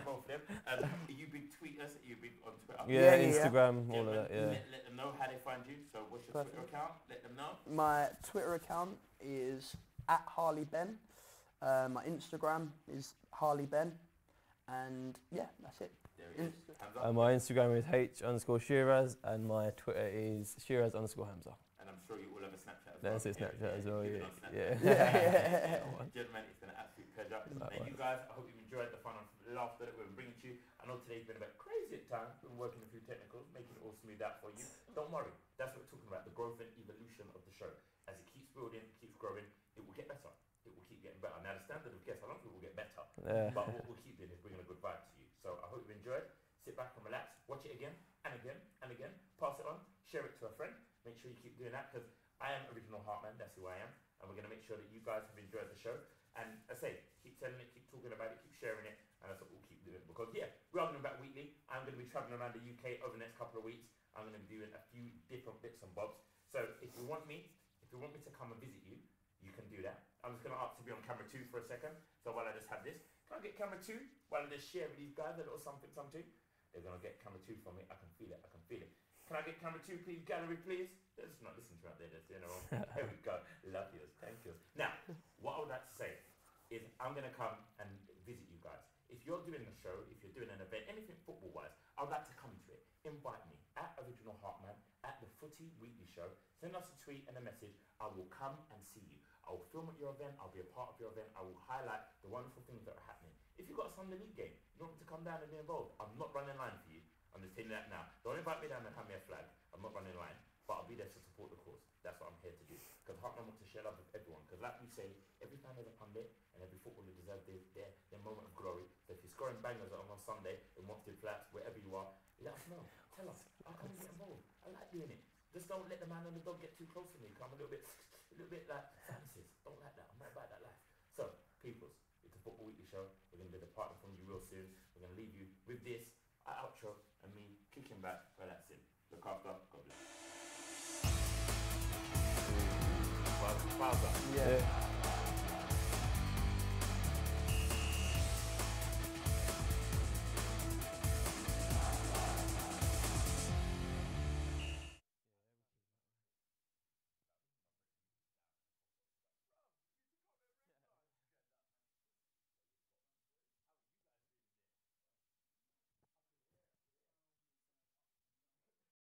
Both of them. Are you big tweeters? Are you big on Twitter? Yeah, Instagram, all of that. Yeah. Let them know how they find you. So what's your Twitter account? Let them know. My Twitter account is @HarleyBen. My Instagram is HarleyBen, and yeah, that's it. There it is. My Instagram is h_Shiraz, and my Twitter is Shiraz_Hamza. And I'm sure you all have a Snapchat as well. That's it, Snapchat as well. Yeah. Gentlemen, it's been an absolute pleasure. And you guys, I hope you've enjoyed the fun and laughter that we're bringing to you. I know today's been a bit crazy at times. We're working a few technicals, making it all smooth out for you. Don't worry, that's what we're talking about, the growth and evolution of the show. As it keeps building, keeps growing, it will But what we'll keep doing is bringing a good vibe to you. So I hope you enjoyed. Sit back and relax. Watch it again and again and again. Pass it on. Share it to a friend. Make sure you keep doing that because I am Original Heartman. That's who I am. And we're going to make sure that you guys have enjoyed the show. And I say, keep telling it, keep talking about it, keep sharing it. And that's what we'll keep doing. Because, yeah, we're arguing about weekly. I'm going to be traveling around the UK over the next couple of weeks. I'm going to be doing a few different bits and bobs. So if you want me to come and visit you, you can do that. I'm just going to ask to be on camera 2 for a second. So while I just have this, can I get camera 2? While I just share with these guys a little something. They're going to get camera 2 from me. I can feel it. Can I get camera 2, please? Gallery, please. They're just not listening to me out there. They're doing their own. There we go. Love you. Thank you. Now, what I would like to say is I'm going to come and visit you guys. If you're doing a show, if you're doing an event, anything football-wise, I would like to come to it. Invite me at Original Heartman at the Footie Weekly Show. Send us a tweet and a message. I will come and see you. I will film at your event. I'll be a part of your event. I will highlight the wonderful things that are happening. If you've got a Sunday league game, you want me to come down and be involved, I'm not running line for you. I'm just telling you that now. Don't invite me down and hand me a flag. I'm not running line. But I'll be there to support the cause. That's what I'm here to do. Because Heartman wants to share love with everyone. Because like we say, every fan has a pundit and every footballer deserves their moment of glory. So if you're scoring bangers on Sunday in Wanted Flats, wherever you are, let us know. Tell us. I'll come and get involved. I like doing it. Just don't let the man and the dog get too close to me. Come a little bit like fantasies. Don't like that. I'm not about that life. So, peoples, it's a Football Weekly Show. We're going to be departing from you real soon. We're going to leave you with this, our outro, and me kicking back, relaxing. Look after. God bless. Bowser. Yeah.